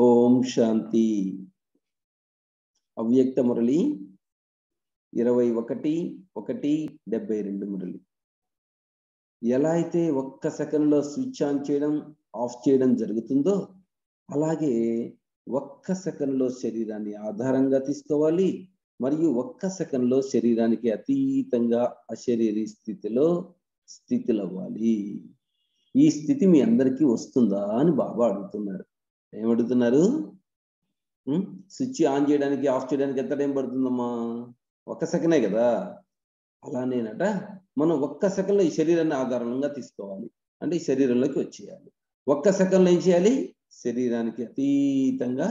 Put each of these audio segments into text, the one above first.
ఓం శాంతి. అవ్యక్త మురళి 21/1/72 మురళి. ఎలా అయితే ఒక్క సెకండ్లో స్విచ్ ఆన్ చేయడం ఆఫ్ చేయడం జరుగుతుందో అలాగే ఒక్క సెకండ్లో శరీరాన్ని ఆధారంగా తీసుకోవాలి మరియు ఒక్క సెకండ్లో శరీరానికి అతీతంగా అశరీరీ స్థితిలవ్వాలి. ఈ స్థితి మీ అందరికీ వస్తుందా అని బాబా అడుగుతున్నారు. ఏమడుగుతున్నారు? స్విచ్ ఆన్ చేయడానికి ఆఫ్ చేయడానికి ఎంత టైం పడుతుందమ్మా? ఒక్క సెకండే కదా. అలానేనట మనం ఒక్క సెకండ్లో ఈ శరీరాన్ని ఆధారంగా తీసుకోవాలి. అంటే ఈ శరీరంలోకి వచ్చేయాలి. ఒక్క సెకండ్లో ఏం చేయాలి? శరీరానికి అతీతంగా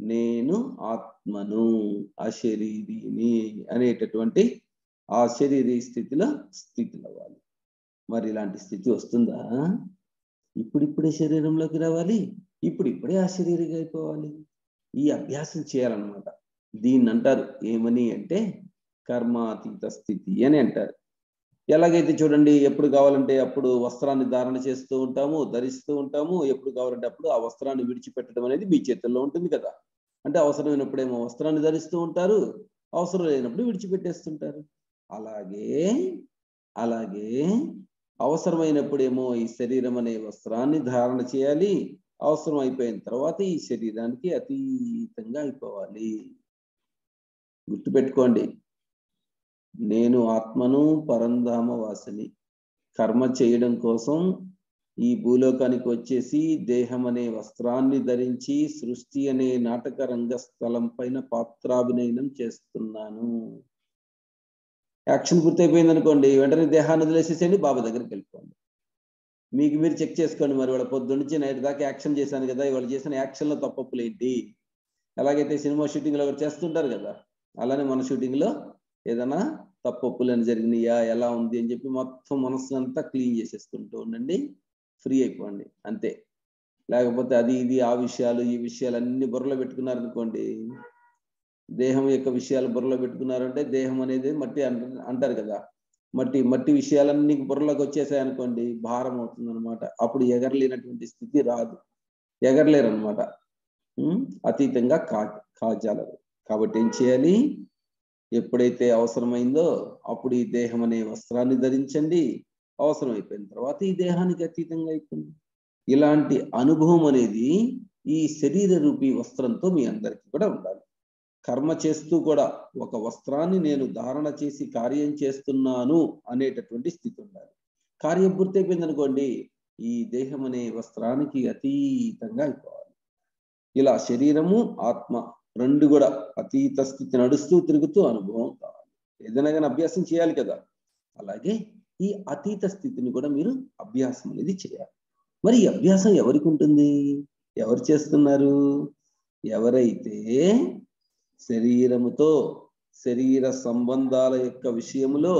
నేను ఆత్మను అశరీరిని అనేటటువంటి ఆ శరీరీ స్థితిలవ్వాలి. మరి ఇలాంటి స్థితి వస్తుందా? ఇప్పుడిప్పుడే శరీరంలోకి రావాలి, ఇప్పుడిప్పుడే అశరీరిగా అయిపోవాలి. ఈ అభ్యాసం చేయాలన్నమాట. దీన్ని అంటారు ఏమని అంటే కర్మాతీత స్థితి అని అంటారు. ఎలాగైతే చూడండి, ఎప్పుడు కావాలంటే అప్పుడు వస్త్రాన్ని ధారణ చేస్తూ ఉంటాము, ధరిస్తూ ఉంటాము. ఎప్పుడు కావాలంటే అప్పుడు ఆ వస్త్రాన్ని విడిచిపెట్టడం అనేది మీ చేతుల్లో ఉంటుంది కదా. అంటే అవసరమైనప్పుడేమో వస్త్రాన్ని ధరిస్తూ ఉంటారు, అవసరం లేనప్పుడు విడిచిపెట్టేస్తుంటారు. అలాగే అవసరమైనప్పుడేమో ఈ శరీరం అనే వస్త్రాన్ని ధారణ చేయాలి, అవసరం అయిపోయిన తర్వాత ఈ శరీరానికి అతీతంగా అయిపోవాలి. గుర్తుపెట్టుకోండి, నేను ఆత్మను పరంధామ వాసిని. కర్మ చేయడం కోసం ఈ భూలోకానికి వచ్చేసి దేహం అనే వస్త్రాన్ని ధరించి సృష్టి అనే నాటక రంగస్థలం పైన పాత్రాభినయనం చేస్తున్నాను. యాక్షన్ పూర్తయిపోయింది అనుకోండి, వెంటనే దేహాన్ని వదిలేసేసేయండి, బాబా దగ్గరికి వెళ్ళిపోండి. మీకు మీరు చెక్ చేసుకోండి, మరి వాళ్ళ పొద్దు నుంచి నైట్ దాకా యాక్షన్ చేశాను కదా, ఇవాళ చేసిన యాక్షన్లో తప్పప్పులు ఏంటి? ఎలాగైతే సినిమా షూటింగ్లో చేస్తుంటారు కదా, అలానే మన షూటింగ్లో ఏదైనా తప్పప్పులని జరిగినాయా, ఎలా ఉంది అని చెప్పి మొత్తం మనస్సు అంతా క్లీన్ చేసేసుకుంటూ ఉండండి, ఫ్రీ అయిపోండి అంతే. లేకపోతే అది ఇది ఆ విషయాలు ఈ విషయాలు అన్ని బుర్రలో పెట్టుకున్నారనుకోండి, దేహం యొక్క విషయాలు బుర్రలో పెట్టుకున్నారంటే దేహం అనేది మట్టి అంటారు కదా, మట్టి విషయాలన్నీ బుర్రలోకి వచ్చేసాయి అనుకోండి, భారం అవుతుంది అనమాట. అప్పుడు ఎగరలేనటువంటి స్థితి రాదు, ఎగరలేరు అనమాట, అతీతంగా కాజాలరు. కాబట్టి ఏం చేయాలి? ఎప్పుడైతే అవసరమైందో అప్పుడు ఈ దేహం అనే వస్త్రాన్ని ధరించండి, అవసరం అయిపోయిన తర్వాత ఈ దేహానికి అతీతంగా అయిపోయింది. ఇలాంటి అనుభవం అనేది ఈ శరీర రూపీ వస్త్రంతో మీ అందరికీ కూడా ఉండాలి. కర్మ చేస్తూ కూడా ఒక వస్త్రాన్ని నేను ధారణ చేసి కార్యం చేస్తున్నాను అనేటటువంటి స్థితి ఉండాలి. కార్యం పూర్తయిపోయింది అనుకోండి, ఈ దేహం అనే వస్త్రానికి అతీతంగా అయిపోవాలి. ఇలా శరీరము ఆత్మ రెండు కూడా అతీత స్థితి నడుస్తూ తిరుగుతూ అనుభవం కావాలి. ఏదైనా కానీ అభ్యాసం చేయాలి కదా. అలాగే ఈ అతీత స్థితిని కూడా మీరు అభ్యాసం అనేది చేయాలి. మరి ఈ అభ్యాసం ఎవరికి ఉంటుంది? ఎవరు చేస్తున్నారు? ఎవరైతే శరీరముతో శరీర సంబంధాల యొక్క విషయములో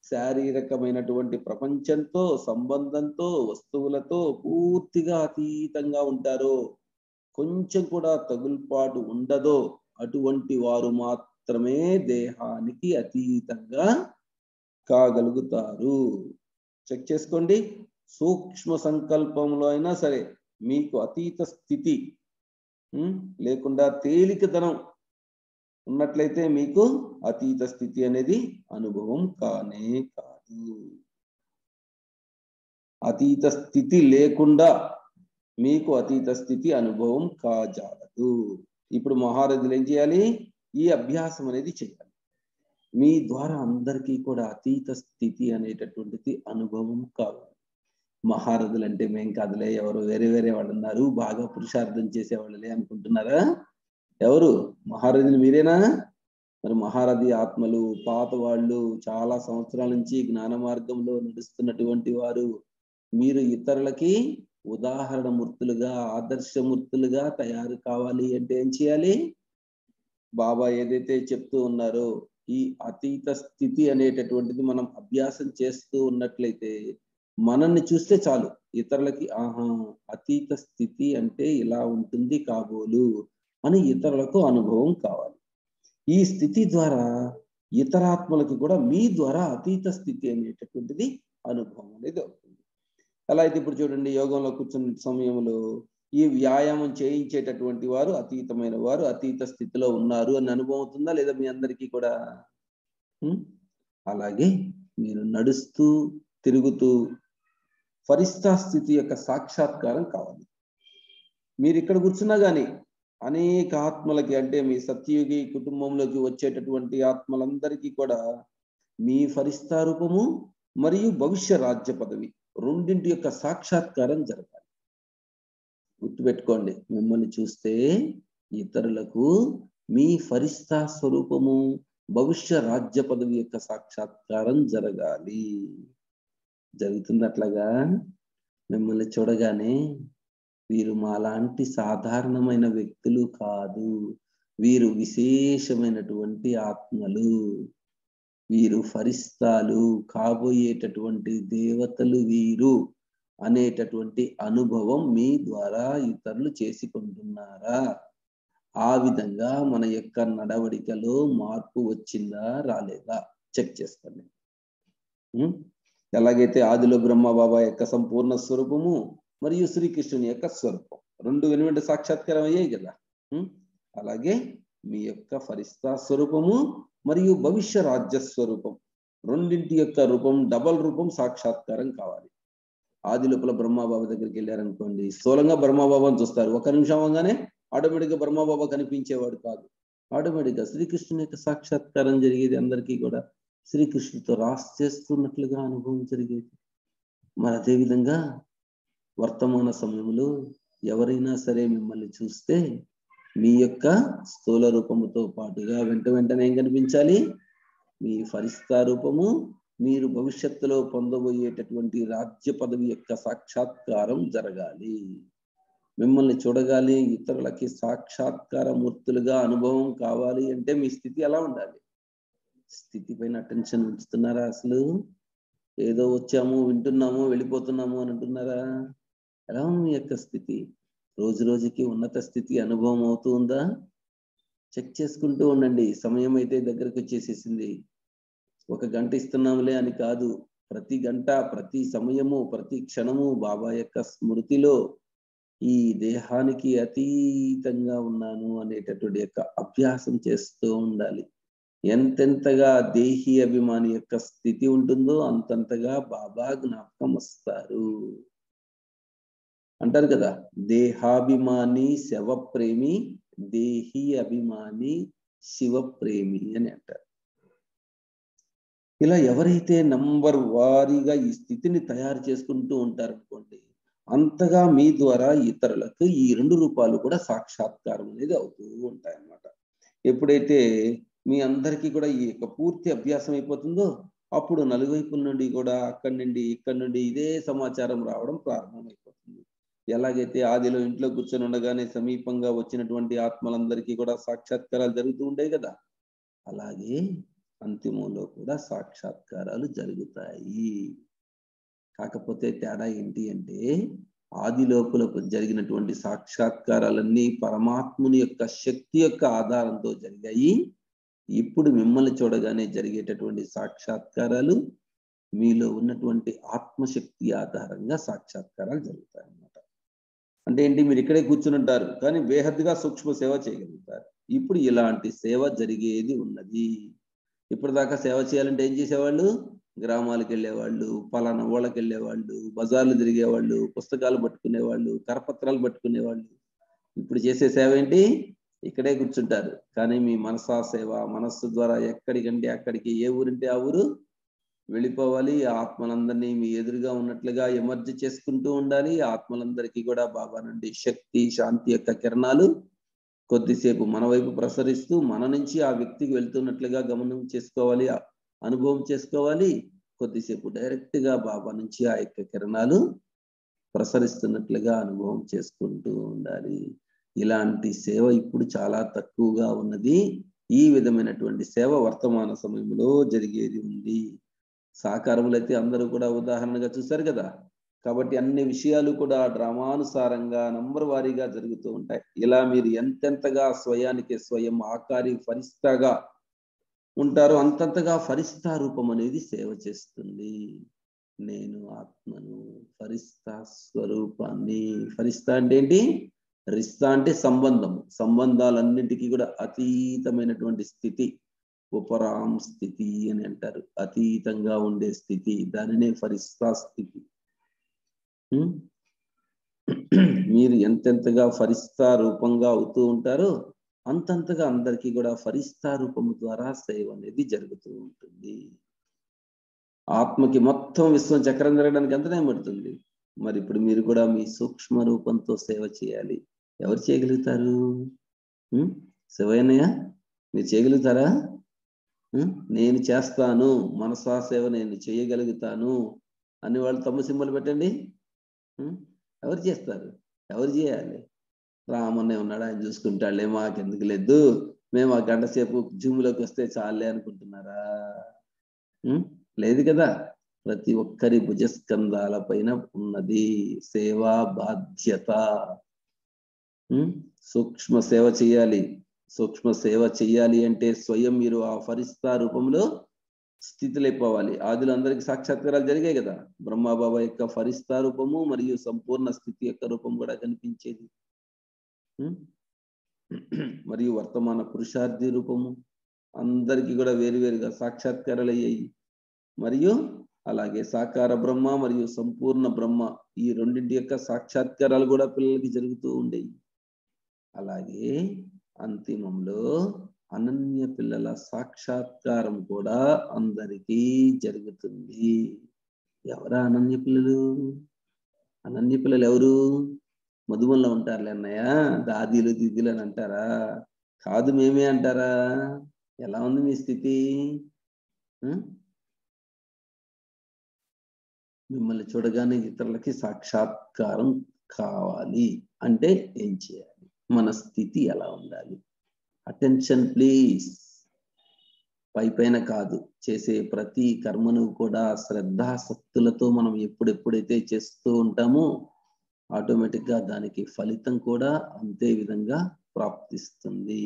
శారీరకమైనటువంటి ప్రపంచంతో సంబంధంతో వస్తువులతో పూర్తిగా అతీతంగా ఉంటారో, కొంచెం కూడా తగుల్పాటు ఉండదో, అటువంటి వారు మాత్రమే దేహానికి అతీతంగా కాగలుగుతారు. చెక్ చేసుకోండి. సూక్ష్మ సంకల్పంలో అయినా సరే మీకు అతీత స్థితి లేకుండా తేలికతనం ఉన్నట్లయితే మీకు అతీత స్థితి అనేది అనుభవం కానే కాదు. అతీత స్థితి లేకుండా మీకు అతీత స్థితి అనుభవం కాజాలదు. ఇప్పుడు మహారథులు ఏం చేయాలి? ఈ అభ్యాసం అనేది చేయాలి. మీ ద్వారా అందరికీ కూడా అతీత స్థితి అనేటటువంటిది అనుభవం కావాలి. మహారథులు అంటే మేం కాదులే, ఎవరు వేరే వాళ్ళు ఉన్నారు, బాగా పురుషార్థం చేసేవాళ్ళలే అనుకుంటున్నారా? ఎవరు మహారథులు? మీరేనా? మరి మహారథి ఆత్మలు, పాత వాళ్ళు, చాలా సంవత్సరాల నుంచి జ్ఞాన మార్గంలో నడుస్తున్నటువంటి వారు. మీరు ఇతరులకి ఉదాహరణ మూర్తులుగా, ఆదర్శమూర్తులుగా తయారు కావాలి అంటే ఏం చేయాలి? బాబా ఏదైతే చెప్తూ ఉన్నారో ఈ అతీత స్థితి అనేటటువంటిది మనం అభ్యాసం చేస్తూ ఉన్నట్లయితే మనల్ని చూస్తే చాలు, ఇతరులకి ఆహా అతీత స్థితి అంటే ఇలా ఉంటుంది కాబోలు అని ఇతరులకు అనుభవం కావాలి. ఈ స్థితి ద్వారా ఇతరాత్మలకి కూడా మీ ద్వారా అతీత స్థితి అనేటటువంటిది అనుభవం అనేది అవుతుంది. ఎలా అయితే ఇప్పుడు చూడండి, యోగంలో కూర్చున్న సమయంలో ఈ వ్యాయామం చేయించేటటువంటి వారు అతీతమైన వారు అతీత స్థితిలో ఉన్నారు అని అనుభవం అవుతుందా లేదా మీ అందరికీ కూడా? అలాగే మీరు నడుస్తూ తిరుగుతూ ఫరిస్తా స్థితి యొక్క సాక్షాత్కారం కావాలి. మీరు ఇక్కడ కూర్చున్నా కానీ అనేక ఆత్మలకి, అంటే మీ సత్యయుగి కుటుంబంలోకి వచ్చేటటువంటి ఆత్మలందరికీ కూడా మీ ఫరిస్తా రూపము మరియు భవిష్య రాజ్య పదవి రెండింటి యొక్క సాక్షాత్కారం జరగాలి. గుర్తుపెట్టుకోండి, మిమ్మల్ని చూస్తే ఇతరులకు మీ ఫరిస్తా స్వరూపము భవిష్య రాజ్య పదవి యొక్క సాక్షాత్కారం జరగాలి. జరుగుతుంది అట్లాగా? మిమ్మల్ని చూడగానే వీరు మాలాంటి సాధారణమైన వ్యక్తులు కాదు, వీరు విశేషమైనటువంటి ఆత్మలు, వీరు ఫరిస్తాలు, కాబోయేటటువంటి దేవతలు వీరు అనేటటువంటి అనుభవం మీ ద్వారా ఇతరులు చేసుకుంటున్నారా? ఆ విధంగా మన యొక్క నడవడికలో మార్పు వచ్చిందా రాలేదా చెక్ చేసుకోండి. ఎలాగైతే ఆదిలో బ్రహ్మ బాబా యొక్క సంపూర్ణ స్వరూపము మరియు శ్రీకృష్ణుని యొక్క స్వరూపం రెండు వెనువెంట సాక్షాత్కారం అయ్యాయి కదా, అలాగే మీ యొక్క ఫరిస్తా స్వరూపము మరియు భవిష్య రాజ్య స్వరూపం రెండింటి యొక్క రూపం, డబల్ రూపం సాక్షాత్కారం కావాలి. ఆది లోపల బ్రహ్మబాబా దగ్గరికి వెళ్ళారనుకోండి, స్థూలంగా బ్రహ్మబాబాని చూస్తారు, ఒక నిమిషం అవగానే ఆటోమేటిక్గా బ్రహ్మబాబా కనిపించేవాడు కాదు. ఆటోమేటిక్గా శ్రీకృష్ణుని యొక్క సాక్షాత్కారం జరిగేది. అందరికీ కూడా శ్రీకృష్ణుడితో రాస్ చేస్తున్నట్లుగా అనుభవం జరిగేది. మరి అదేవిధంగా వర్తమాన సమయంలో ఎవరైనా సరే మిమ్మల్ని చూస్తే మీ యొక్క స్థూల రూపముతో పాటుగా వెంటనే ఏం కనిపించాలి? మీ ఫరిస్తా రూపము, మీరు భవిష్యత్తులో పొందబోయేటటువంటి రాజ్య పదవి యొక్క సాక్షాత్కారం జరగాలి. మిమ్మల్ని చూడగాలి, ఇతరులకి సాక్షాత్కార మూర్తులుగా అనుభవం కావాలి అంటే మీ స్థితి ఎలా ఉండాలి? స్థితి పైన అటెన్షన్ ఉంచుతున్నారా? అసలు ఏదో వచ్చాము, వింటున్నాము, వెళ్ళిపోతున్నాము అని అంటున్నారా? ఎలా ఉంది మీ యొక్క స్థితి? రోజు రోజుకి ఉన్నత స్థితి అనుభవం అవుతూ ఉందా? చెక్ చేసుకుంటూ ఉండండి. సమయం అయితే దగ్గరకు వచ్చేసేసింది. 1 గంట ఇస్తున్నాములే అని కాదు, ప్రతి గంట, ప్రతి సమయము, ప్రతి క్షణము బాబా యొక్క స్మృతిలో ఈ దేహానికి అతీతంగా ఉన్నాను అనేటటువంటి యొక్క అభ్యాసం చేస్తూ ఉండాలి. ఎంతెంతగా దేహి అభిమాని యొక్క స్థితి ఉంటుందో అంతంతగా బాబా జ్ఞాపకం వస్తారు. అంటారు కదా, దేహాభిమాని శవప్రేమి, దేహి అభిమాని శివప్రేమి అని అంటారు. ఇలా ఎవరైతే నంబర్ వారీగా ఈ స్థితిని తయారు చేసుకుంటూ ఉంటారనుకోండి, అంతగా మీ ద్వారా ఇతరులకు ఈ 2 రూపాలు కూడా సాక్షాత్కారం అనేది అవుతూ ఉంటాయన్నమాట. ఎప్పుడైతే మీ అందరికీ కూడా ఈ యొక్క పూర్తి అభ్యాసం అయిపోతుందో అప్పుడు నలువైపుల నుండి కూడా అక్కడి నుండి ఇక్కడి నుండి ఇదే సమాచారం రావడం ప్రారంభమైపోతుంది. ఎలాగైతే ఆదిలో ఇంట్లో కూర్చొని ఉండగానే సమీపంగా వచ్చినటువంటి ఆత్మలందరికీ కూడా సాక్షాత్కారాలు జరుగుతూ ఉంటాయి కదా, అలాగే అంతిమంలో కూడా సాక్షాత్కారాలు జరుగుతాయి. కాకపోతే తేడా ఏంటి అంటే, ఆది లోపల జరిగినటువంటి సాక్షాత్కారాలన్నీ పరమాత్ముని యొక్క శక్తి యొక్క ఆధారంతో జరిగాయి. ఇప్పుడు మిమ్మల్ని చూడగానే జరిగేటటువంటి సాక్షాత్కారాలు మీలో ఉన్నటువంటి ఆత్మశక్తి ఆధారంగా సాక్షాత్కారాలు జరుగుతాయి అన్నమాట. అంటే ఏంటి, మీరు ఇక్కడే కూర్చుని ఉంటారు కానీ బేహద్దుగా సూక్ష్మ సేవ చేయగలుగుతారు. ఇప్పుడు ఇలాంటి సేవ జరిగేది ఉన్నది. ఇప్పటిదాకా సేవ చేయాలంటే ఏం చేసేవాళ్ళు? గ్రామాలకు వెళ్ళేవాళ్ళు, పలానా ఊళ్ళకి వెళ్ళేవాళ్ళు, బజార్లు తిరిగేవాళ్ళు, పుస్తకాలు పట్టుకునేవాళ్ళు, కరపత్రాలు పట్టుకునేవాళ్ళు. ఇప్పుడు చేసే సేవ ఏంటి? ఇక్కడే కూర్చుంటారు కానీ మీ మనసా సేవ, మనస్సు ద్వారా ఎక్కడికంటే అక్కడికి, ఏ ఊరింటే ఆ ఊరు వెళ్ళిపోవాలి. ఆత్మలందరినీ మీ ఎదురుగా ఉన్నట్లుగా ఎమర్జీ చేసుకుంటూ ఉండాలి. ఆత్మలందరికీ కూడా బాబా నుండి శక్తి, శాంతి యొక్క కిరణాలు కొద్దిసేపు మన వైపు ప్రసరిస్తూ మన నుంచి ఆ వ్యక్తికి వెళ్తున్నట్లుగా గమనం చేసుకోవాలి, అనుభవం చేసుకోవాలి. కొద్దిసేపు డైరెక్ట్ గా బాబా నుంచి ఆ యొక్క కిరణాలు ప్రసరిస్తున్నట్లుగా అనుభవం చేసుకుంటూ ఉండాలి. ఇలాంటి సేవ ఇప్పుడు చాలా తక్కువగా ఉన్నది. ఈ విధమైనటువంటి సేవ వర్తమాన సమయంలో జరిగేది ఉంది. సాకారములు అయితే అందరూ కూడా ఉదాహరణగా చూశారు కదా. కాబట్టి అన్ని విషయాలు కూడా డ్రామానుసారంగా నంబర్ వారీగా జరుగుతూ ఉంటాయి. ఇలా మీరు ఎంతెంతగా స్వయానికి స్వయం ఆకారి ఫరిస్తాగా ఉంటారో అంతంతగా ఫరిస్తా రూపం అనేది సేవ చేస్తుంది. నేను ఆత్మను. ఫరిస్తా స్వరూపాన్ని. ఫరిస్తా అంటే ఏంటి? రిస్తా అంటే సంబంధము. సంబంధాలన్నింటికీ కూడా అతీతమైనటువంటి స్థితి, ఉపరాం స్థితి అని అంటారు. అతీతంగా ఉండే స్థితి, దానినే ఫరిస్తా స్థితి. మీరు ఎంతెంతగా ఫరిస్తా రూపంగా అవుతూ ఉంటారో అంతంతగా అందరికీ కూడా ఫరిస్తా రూపము ద్వారా సేవ అనేది జరుగుతూ ఉంటుంది. ఆత్మకి మొత్తం విశ్వం చక్రం జరగడానికి ఎంత టైం పడుతుంది? మరి ఇప్పుడు మీరు కూడా మీ సూక్ష్మ రూపంతో సేవ చేయాలి. ఎవరు చేయగలుగుతారు? శివయ్యన్నయ్య, మీరు చేయగలుగుతారా? నేను చేస్తాను, మనసా సేవ నేను చేయగలుగుతాను అని వాళ్ళు తమ్ము సింబల్ పెట్టండి. ఎవరు చేస్తారు? ఎవరు చేయాలి? రామన్నే ఉన్నాడు, ఆయన చూసుకుంటాడులే, మాకెందుకు లేదు, మేము ఆ గంట సేపు జూమ్లోకి వస్తే చాలే అనుకుంటున్నారా? లేదు కదా. ప్రతి ఒక్కరి భుజస్కంధాల పైన ఉన్నది సేవా బాధ్యత. సూక్ష్మ సేవ చేయాలి. సూక్ష్మ సేవ చెయ్యాలి అంటే స్వయం మీరు ఆ ఫరిస్తా రూపంలో స్థితిలైపోవాలి. ఆదిలో అందరికి సాక్షాత్కారాలు జరిగాయి కదా. బ్రహ్మబాబా యొక్క ఫరిస్తా రూపము మరియు సంపూర్ణ స్థితి యొక్క రూపం కూడా కనిపించేది. మరియు వర్తమాన పురుషార్థి రూపము అందరికీ కూడా వేరువేరుగా సాక్షాత్కారాలు అయ్యాయి. మరియు అలాగే సాకార బ్రహ్మ మరియు సంపూర్ణ బ్రహ్మ, ఈ రెండింటి యొక్క సాక్షాత్కారాలు కూడా పిల్లలకి జరుగుతూ ఉండేవి. అలాగే అంతిమంలో అనన్య పిల్లల సాక్షాత్కారం కూడా అందరికీ జరుగుతుంది. ఎవరా అనన్య పిల్లలు? అనన్య పిల్లలు ఎవరు? మధుమల్లో ఉంటారులే అన్నయ్య, దాదీలు దిద్దులు అని అంటారా? కాదు, మేమే అంటారా? ఎలా ఉంది మీ స్థితి? మిమ్మల్ని చూడగానే ఇతరులకి సాక్షాత్కారం కావాలి అంటే ఏం చేయాలి? మన స్థితి ఎలా ఉండాలి? Attention please. పైపైన కాదు, చేసే ప్రతి కర్మను కూడా శ్రద్ధాశక్తులతో మనం ఎప్పుడెప్పుడైతే చేస్తూ ఉంటామో ఆటోమేటిక్గా దానికి ఫలితం కూడా అంతే విధంగా ప్రాప్తిస్తుంది.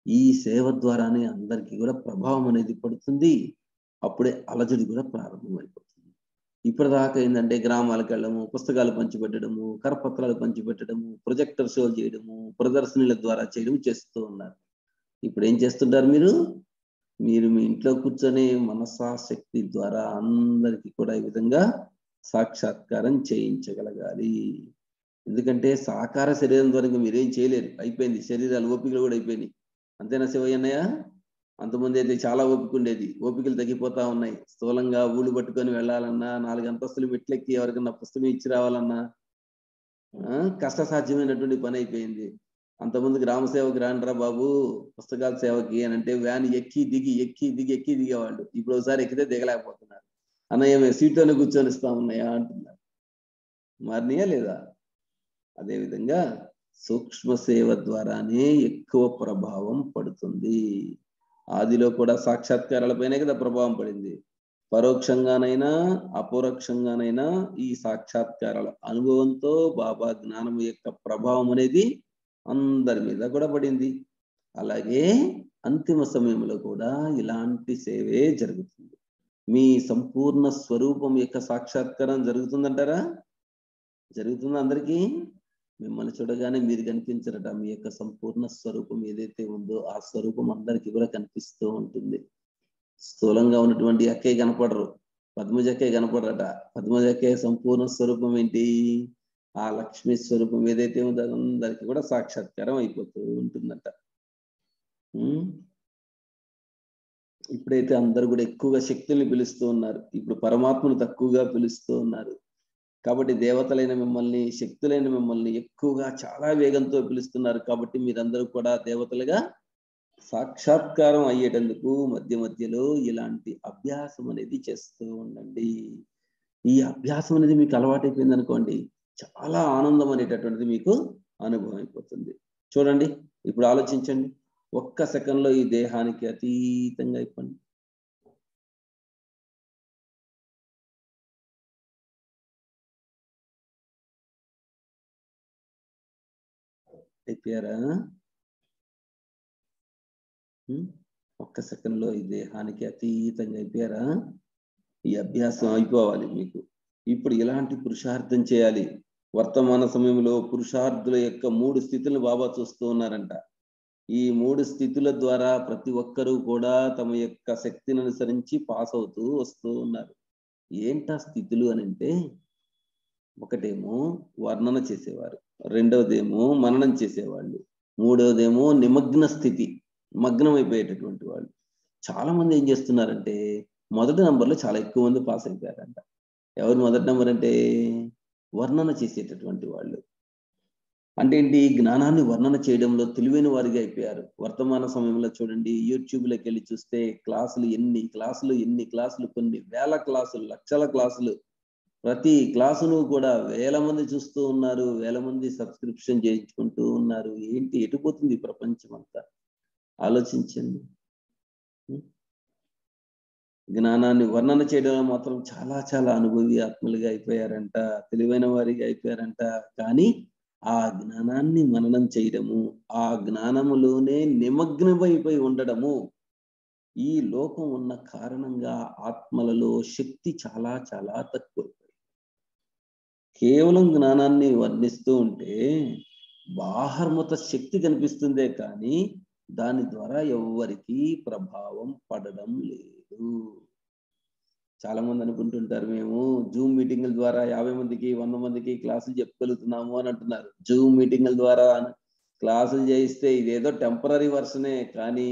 ఈ సేవ ద్వారానే అందరికీ కూడా ప్రభావం అనేది పడుతుంది. అప్పుడే అలజడి కూడా ప్రారంభమైపోతుంది. ఇప్పటిదాకా ఏంటంటే గ్రామాలకు వెళ్ళడము, పుస్తకాలు పంచిపెట్టడము, కరపత్రాలు పంచిపెట్టడము, ప్రొజెక్టర్ షోలు చేయడము, ప్రదర్శనల ద్వారా చేయడం చేస్తూ ఉన్నారు. ఇప్పుడు ఏం చేస్తుంటారు మీరు? మీరు మీ ఇంట్లో కూర్చొని మనసాశక్తి ద్వారా అందరికీ కూడా ఈ విధంగా సాక్షాత్కారం చేయించగలగాలి. ఎందుకంటే సాకార శరీరం ద్వారా మీరేం చేయలేరు, అయిపోయింది. శరీరాలు ఓపికలు కూడా అయిపోయినాయి. అంతేనా శివయ్యన్నయ్య? అంతమంది అయితే చాలా ఓపిక ఉండేది, ఓపికలు తగ్గిపోతా ఉన్నాయి. స్థూలంగా ఊళ్ళు పట్టుకొని వెళ్ళాలన్నా, 4 అంతస్తులు మెట్లెక్కి ఎవరికన్నా పుస్తకం ఇచ్చి రావాలన్నా కష్టసాధ్యమైనటువంటి పని అయిపోయింది. అంతకుముందు గ్రామ సేవకి రాండ్రా బాబు పుస్తకాల సేవకి అని అంటే వ్యాన్ ఎక్కి దిగి దిగేవాళ్ళు. ఇప్పుడు ఒకసారి ఎక్కితే దిగలేకపోతున్నారు. అన్నయ్య మేము సీట్లోనే కూర్చొని ఇస్తామన్నయ్య అంటున్నారు. మారినాయా లేదా? అదేవిధంగా సూక్ష్మ సేవ ద్వారానే ఎక్కువ ప్రభావం పడుతుంది. ఆదిలో కూడా సాక్షాత్కారాలపైనే కదా ప్రభావం పడింది. పరోక్షంగానైనా అపరోక్షంగానైనా ఈ సాక్షాత్కారాల అనుభవంతో బాబా జ్ఞానం యొక్క ప్రభావం అనేది అందరి మీద కూడా పడింది. అలాగే అంతిమ సమయంలో కూడా ఇలాంటి సేవే జరుగుతుంది. మీ సంపూర్ణ స్వరూపం యొక్క సాక్షాత్కారం జరుగుతుందంటారా? జరుగుతుందా అందరికీ? మిమ్మల్ని చూడగానే మీరు కనిపించరట. మీ యొక్క సంపూర్ణ స్వరూపం ఏదైతే ఉందో ఆ స్వరూపం అందరికీ కూడా కనిపిస్తూ ఉంటుంది. స్థూలంగా ఉన్నటువంటి అక్కయ్య కనపడరు, పద్మజ అక్కయ్య కనపడరట. పద్మజ అక్కయ్య సంపూర్ణ స్వరూపం ఏంటి? ఆ లక్ష్మీ స్వరూపం ఏదైతే ఉందో అందరికీ కూడా సాక్షాత్కారం అయిపోతూ ఉంటుందట. ఇప్పుడైతే అందరు కూడా ఎక్కువగా శక్తుల్ని పిలుస్తూ ఉన్నారు. ఇప్పుడు పరమాత్మను తక్కువగా పిలుస్తూ ఉన్నారు. కాబట్టి దేవతలైన మిమ్మల్ని, శక్తులైన మిమ్మల్ని ఎక్కువగా చాలా వేగంతో పిలుస్తున్నారు. కాబట్టి మీరందరూ కూడా దేవతలుగా సాక్షాత్కారం అయ్యేటందుకు మధ్య మధ్యలో ఇలాంటి అభ్యాసం అనేది చేస్తూ ఉండండి. ఈ అభ్యాసం అనేది మీకు అలవాటైపోయింది అనుకోండి, చాలా ఆనందం అనేటటువంటిది మీకు అనుభవం అయిపోతుంది. చూడండి, ఇప్పుడు ఆలోచించండి, ఒక్క సెకండ్లో ఈ దేహానికి అతీతంగా అయిపోండి. అయిపోయారా? ఒక్క సెకండ్లో ఈ దేహానికి అతీతంగా అయిపోయారా? ఈ అభ్యాసం అయిపోవాలి మీకు. ఇప్పుడు ఇలాంటి పురుషార్థం చేయాలి. వర్తమాన సమయంలో పురుషార్థుల యొక్క 3 స్థితులను బాబా చూస్తూ ఉన్నారంట. ఈ 3 స్థితుల ద్వారా ప్రతి ఒక్కరూ కూడా తమ యొక్క శక్తిని అనుసరించి పాస్ అవుతూ వస్తూ ఉన్నారు. ఏంటా స్థితులు అని అంటే, ఒకటేమో వర్ణన చేసేవారు, రెండవదేమో మననం చేసేవాళ్ళు, మూడవదేమో నిమగ్న స్థితి, మగ్నం అయిపోయేటటువంటి వాళ్ళు. చాలా మంది ఏం చేస్తున్నారంటే మొదటి నంబర్లో చాలా ఎక్కువ మంది పాస్ అయిపోయారంట. ఎవరు మొదటి నంబర్ అంటే వర్ణన చేసేటటువంటి వాళ్ళు. అంటే ఏంటి, జ్ఞానాన్ని వర్ణన చేయడంలో తెలివైన వారిగా అయిపోయారు. వర్తమాన సమయంలో చూడండి, యూట్యూబ్లోకి వెళ్ళి చూస్తే ఎన్ని క్లాసులు, కొన్ని వేల క్లాసులు, లక్షల క్లాసులు, ప్రతి క్లాసును కూడా వేల మంది చూస్తూ ఉన్నారు, వేల మంది సబ్స్క్రిప్షన్ చేయించుకుంటూ ఉన్నారు. ఏంటి, ఎటుపోతుంది ప్రపంచం అంతా? ఆలోచించండి. జ్ఞానాన్ని వర్ణన చేయడంలో మాత్రం చాలా చాలా అనుభవి ఆత్మలుగా అయిపోయారంట, తెలివైన వారిగా అయిపోయారంట. కానీ ఆ జ్ఞానాన్ని మననం చేయడము, ఆ జ్ఞానములోనే నిమగ్నమైపోయి ఉండడము, ఈ లోకం ఉన్న కారణంగా ఆత్మలలో శక్తి చాలా చాలా తక్కువ. కేవలం జ్ఞానాన్ని వర్ణిస్తూ ఉంటే బాహర్మత శక్తి కనిపిస్తుందే కానీ దాని ద్వారా ఎవ్వరికి ప్రభావం పడడం లేదు. చాలా మంది అనుకుంటుంటారు, మేము జూమ్ మీటింగుల ద్వారా 50 మందికి 100 మందికి క్లాసులు చెప్పగలుగుతున్నాము అని అంటున్నారు. జూమ్ మీటింగుల ద్వారా క్లాసులు చేయిస్తే ఇదేదో టెంపరీ వర్షనే, కానీ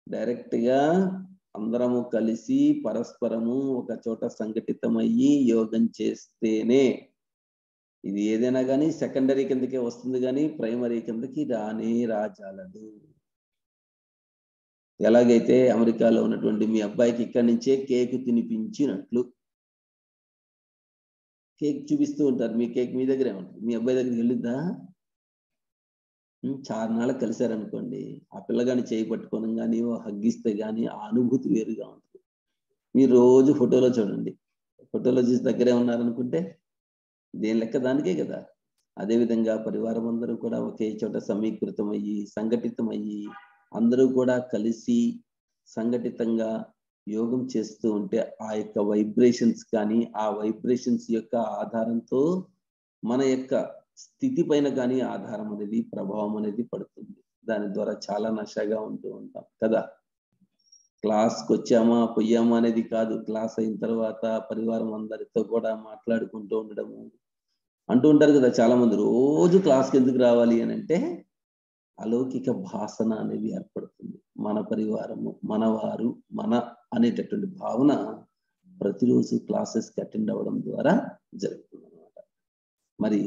డైరెక్ట్ గా అందరము కలిసి పరస్పరము ఒక చోట సంఘటితమయ్యి యోగం చేస్తేనే ఇది ఏదైనా కానీ సెకండరీ కిందకే వస్తుంది, కానీ ప్రైమరీ కిందకి రాజాలదు. ఎలాగైతే అమెరికాలో ఉన్నటువంటి మీ అబ్బాయికి ఇక్కడి నుంచే కేక్ తినిపించినట్లు కేక్ చూపిస్తూ ఉంటారు. మీ కేక్ మీ దగ్గరే ఉంటుంది, మీ అబ్బాయి దగ్గరికి వెళ్ళిద్దా? చార్నాళ్ళకి కలిశారనుకోండి, ఆ పిల్లగాని చేయి పట్టుకోవడం కానీ హగ్గిస్తే కానీ ఆ అనుభూతి వేరుగా ఉంటుంది. మీరు రోజు ఫోటోలో చూడండి, ఫోటోలో చూసి దగ్గరే ఉన్నారనుకుంటే దేని లెక్క దానికే కదా. అదేవిధంగా పరివారం అందరూ కూడా ఒకే చోట సమీకృతమయ్యి సంఘటితమయ్యి అందరూ కూడా కలిసి సంఘటితంగా యోగం చేస్తూ ఉంటే ఆ యొక్క వైబ్రేషన్స్ కానీ ఆ వైబ్రేషన్స్ యొక్క ఆధారంతో మన యొక్క స్థితి పైన కానీ ఆధారం అనేది, ప్రభావం అనేది పడుతుంది. దాని ద్వారా చాలా నషగా ఉంటూ ఉంటాం కదా. క్లాస్కి వచ్చామా పోయామా అనేది కాదు, క్లాస్ అయిన తర్వాత పరివారం అందరితో కూడా మాట్లాడుకుంటూ ఉండడము. అంటూ ఉంటారు కదా చాలా మంది, రోజు క్లాస్కి ఎందుకు రావాలి అని అంటే అలౌకిక భాసన అనేది ఏర్పడుతుంది. మన పరివారము, మనవారు, మన అనేటటువంటి భావన ప్రతిరోజు క్లాసెస్కి అటెండ్ అవ్వడం ద్వారా జరుగుతుంది అన్నమాట. మరి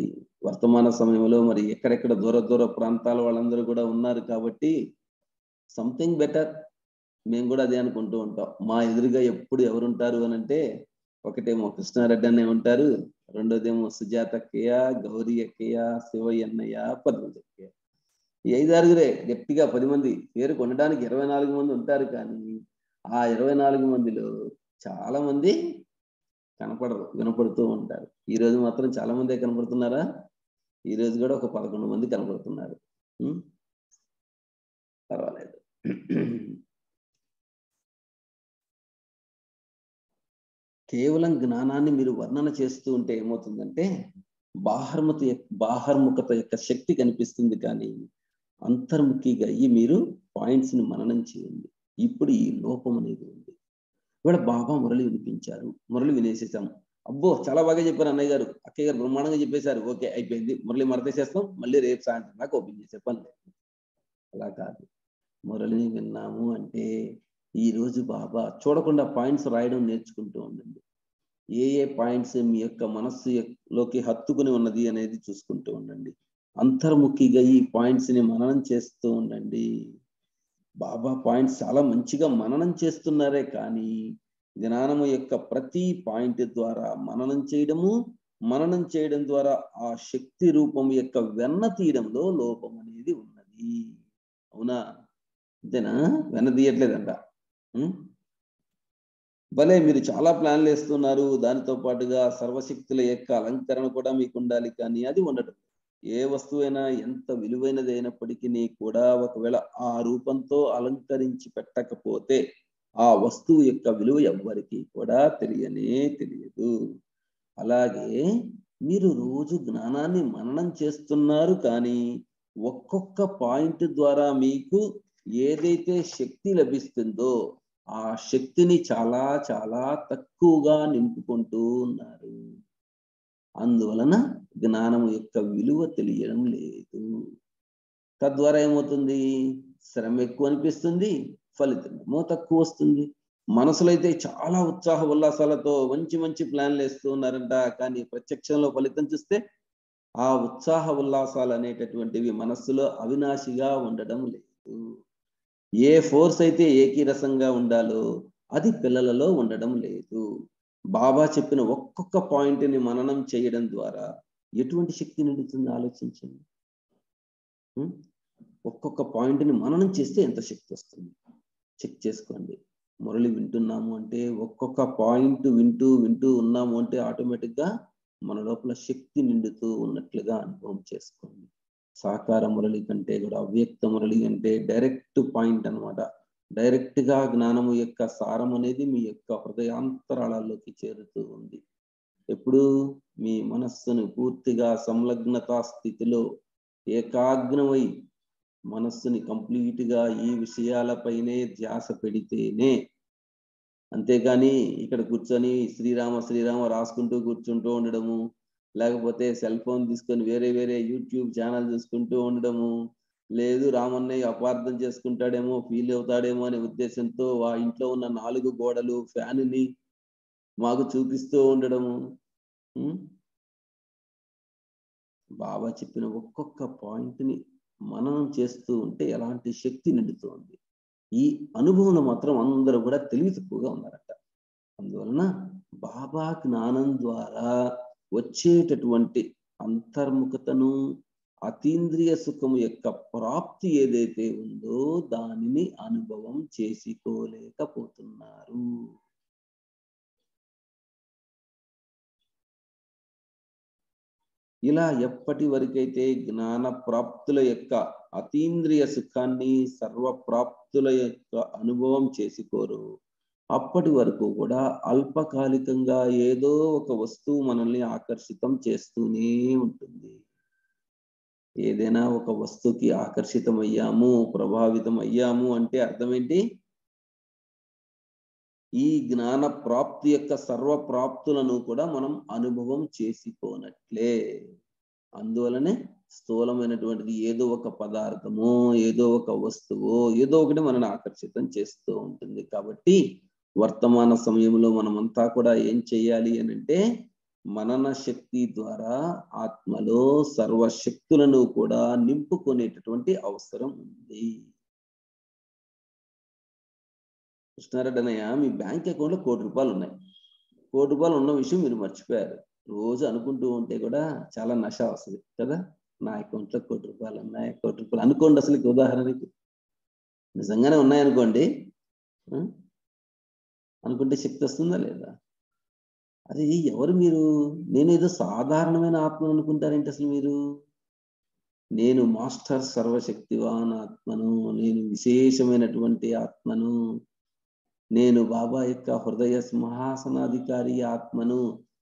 వర్తమాన సమయంలో మరి ఎక్కడెక్కడ దూర ప్రాంతాల వాళ్ళందరూ కూడా ఉన్నారు కాబట్టి సంథింగ్ బెటర్. మేము కూడా అదే అనుకుంటూ ఉంటాం. మా ఎదురుగా ఎప్పుడు ఎవరుంటారు అని అంటే, ఒకటేమో కృష్ణారెడ్డి అనే ఉంటారు, రెండోదేమో సుజాత అక్కయ్య, గౌరీ అక్కయ్య, శివయ్య అన్నయ్య, పద్మజ అక్కయ్య. ఈ 5-6 గట్టిగా 10 మంది పేరు కొనడానికి 24 మంది ఉంటారు, కానీ ఆ 24 మందిలో చాలా మంది కనపడరు, వినపడుతూ ఉంటారు. ఈ రోజు మాత్రం చాలా మందే కనపడుతున్నారా? ఈ రోజు కూడా ఒక 11 మంది కనపడుతున్నారు. పర్వాలేదు. కేవలం జ్ఞానాన్ని మీరు వర్ణన చేస్తూ ఉంటే ఏమవుతుందంటే బాహర్ముఖత యొక్క శక్తి కనిపిస్తుంది, కానీ అంతర్ముఖిగా అయ్యి మీరు పాయింట్స్ ని మననం చేయండి. ఇప్పుడు ఈ లోపం అనేది ఉంది. ఇవాళ బాబా మురళి వినిపించారు, మురళి వినేసేసాం. అబ్బో చాలా బాగా చెప్పారు అన్నయ్య గారు, అక్కయ్య గారు బ్రహ్మాండంగా చెప్పేశారు, ఓకే అయిపోయింది, మురళి మరతేసేస్తాం, మళ్ళీ రేపు సాయంత్రం నాకు ఓపెన్ చేసే పని లేదు. అలా కాదు. మురళిని విన్నాము అంటే ఈ రోజు బాబా చూడకుండా పాయింట్స్ రాయడం నేర్చుకుంటూ ఉండండి. ఏ పాయింట్స్ మీ యొక్క మనస్సులోకి హత్తుకుని ఉన్నది అనేది చూసుకుంటూ ఉండండి. అంతర్ముఖిగా ఈ పాయింట్స్ ని మననం చేస్తూ ఉండండి. బాబా పాయింట్స్ చాలా మంచిగా మననం చేస్తున్నారే, కానీ జ్ఞానము యొక్క ప్రతి పాయింట్ ద్వారా మననం చేయడం ద్వారా ఆ శక్తి రూపం యొక్క వెన్న తీయడంలో లోపం అనేది ఉన్నది. అవునా? అంతేనా? వెన్న తీయట్లేదంట. భలే మీరు చాలా ప్లాన్లు వేస్తున్నారు, దానితో పాటుగా సర్వశక్తుల యొక్క అలంకరణ కూడా మీకు ఉండాలి, కానీ అది ఉండటం. ఏ వస్తువైనా ఎంత విలువైనది అయినప్పటికీ కూడా ఒకవేళ ఆ రూపంతో అలంకరించి పెట్టకపోతే ఆ వస్తువు యొక్క విలువ ఎవ్వరికీ కూడా తెలియదు. అలాగే మీరు రోజు జ్ఞానాన్ని మననం చేస్తున్నారు, కానీ ఒక్కొక్క పాయింట్ ద్వారా మీకు ఏదైతే శక్తి లభిస్తుందో ఆ శక్తిని చాలా చాలా తక్కువగా నింపుకుంటూ ఉన్నారు. అందువలన జ్ఞానము యొక్క విలువ తెలియడం లేదు. తద్వారా ఏమవుతుంది? శ్రమ ఎక్కువ అనిపిస్తుంది, ఫలితమేమో తక్కువ వస్తుంది. మనసులో అయితే చాలా ఉత్సాహ ఉల్లాసాలతో మంచి మంచి ప్లాన్లు వేస్తూ ఉన్నారంట, కానీ ప్రత్యక్షంలో ఫలితం చూస్తే ఆ ఉత్సాహ ఉల్లాసాలు అనేటటువంటివి మనస్సులో అవినాశిగా ఉండడం లేదు. ఏ ఫోర్స్ అయితే ఏకీరసంగా ఉండాలో అది పిల్లలలో ఉండడం లేదు. బాబా చెప్పిన ఒక్కొక్క పాయింట్ని మననం చేయడం ద్వారా ఎటువంటి శక్తి నిండుతుంది ఆలోచించండి. ఒక్కొక్క పాయింట్ని మననం చేస్తే ఎంత శక్తి వస్తుంది చెక్ చేసుకోండి. మురళి వింటున్నాము అంటే, ఒక్కొక్క పాయింట్ వింటూ వింటూ ఉన్నాము అంటే ఆటోమేటిక్గా మన లోపల శక్తి నిండుతూ ఉన్నట్లుగా అనుభవం చేసుకోండి. సాకార మురళి కంటే కూడా అవ్యక్త మురళి అంటే డైరెక్ట్ పాయింట్ అనమాట. డైరెక్ట్ గా జ్ఞానము యొక్క సారం అనేది మీ యొక్క హృదయాంతరాళాల్లోకి చేరుతూ ఉంది. ఎప్పుడు మీ మనస్సును పూర్తిగా సంలగ్నతా స్థితిలో ఏకాగ్రమై మనస్సుని కంప్లీట్ గా ఈ విషయాలపైనే ధ్యాస పెడితేనే, అంతేకాని ఇక్కడ కూర్చొని శ్రీరామ శ్రీరామ రాసుకుంటూ కూర్చుంటూ ఉండడము, లేకపోతే సెల్ ఫోన్ తీసుకొని వేరే వేరే యూట్యూబ్ ఛానల్ చూసుకుంటూ ఉండడము, లేదు రామన్నయ్య అపార్థం చేసుకుంటాడేమో, ఫీల్ అవుతాడేమో అనే ఉద్దేశంతో ఆ ఇంట్లో ఉన్న 4 గోడలు ఫ్యాన్ని మాకు చూపిస్తూ ఉండడము. బాబా చెప్పిన ఒక్కొక్క పాయింట్ని మననం చేస్తూ ఉంటే ఎలాంటి శక్తి నిండుతోంది. ఈ అనుభవం మాత్రం అందరూ కూడా తెలివి తక్కువగా ఉన్నారట. అందువలన బాబా జ్ఞానం ద్వారా వచ్చేటటువంటి అంతర్ముఖతను, అతీంద్రియ సుఖము యొక్క ప్రాప్తి ఏదైతే ఉందో దానిని అనుభవం చేసుకోలేకపోతున్నారు. ఇలా ఎప్పటి వరకైతే జ్ఞాన ప్రాప్తుల యొక్క అతీంద్రియ సుఖాన్ని, సర్వప్రాప్తుల యొక్క అనుభవం చేసుకోరు, అప్పటి వరకు కూడా అల్పకాలికంగా ఏదో ఒక వస్తువు మనల్ని ఆకర్షితం చేస్తూనే ఉంటుంది. ఏదైనా ఒక వస్తువుకి ఆకర్షితం అయ్యాము, ప్రభావితం అయ్యాము అంటే అర్థం ఏంటి? ఈ జ్ఞాన ప్రాప్తి యొక్క సర్వప్రాప్తులను కూడా మనం అనుభవం చేసుకోనట్లే. అందువలనే స్థూలమైనటువంటిది ఏదో ఒక పదార్థమో, ఏదో ఒక వస్తువో, ఏదో ఒకటి మనల్ని ఆకర్షితం చేస్తూ ఉంటుంది. కాబట్టి వర్తమాన సమయంలో మనమంతా కూడా ఏం చేయాలి అని అంటే, మనన శక్తి ద్వారా ఆత్మలో సర్వశక్తులను కూడా నింపుకునేటటువంటి అవసరం ఉంది. కృష్ణారెడ్డి అన్నయ్య, మీ బ్యాంక్ అకౌంట్లో ₹1,00,00,000 ఉన్నాయి. ₹1,00,00,000 ఉన్న విషయం మీరు మర్చిపోయారు. రోజు అనుకుంటూ ఉంటే కూడా చాలా నష వస్తుంది కదా. నా అకౌంట్లో ₹1,00,00,000 ఉన్నాయి, ₹1,00,00,000 అనుకోండి. అసలు ఉదాహరణకి నిజంగానే ఉన్నాయనుకోండి, అనుకుంటే శక్తి వస్తుందా లేదా? అది ఎవరు మీరు? నేనేదో సాధారణమైన ఆత్మను అనుకుంటారేంటి అసలు మీరు? నేను మాస్టర్ సర్వశక్తివాన్ ఆత్మను, నేను విశేషమైనటువంటి ఆత్మను, నేను బాబా యొక్క హృదయ సింహాసనాధికారి ఆత్మను.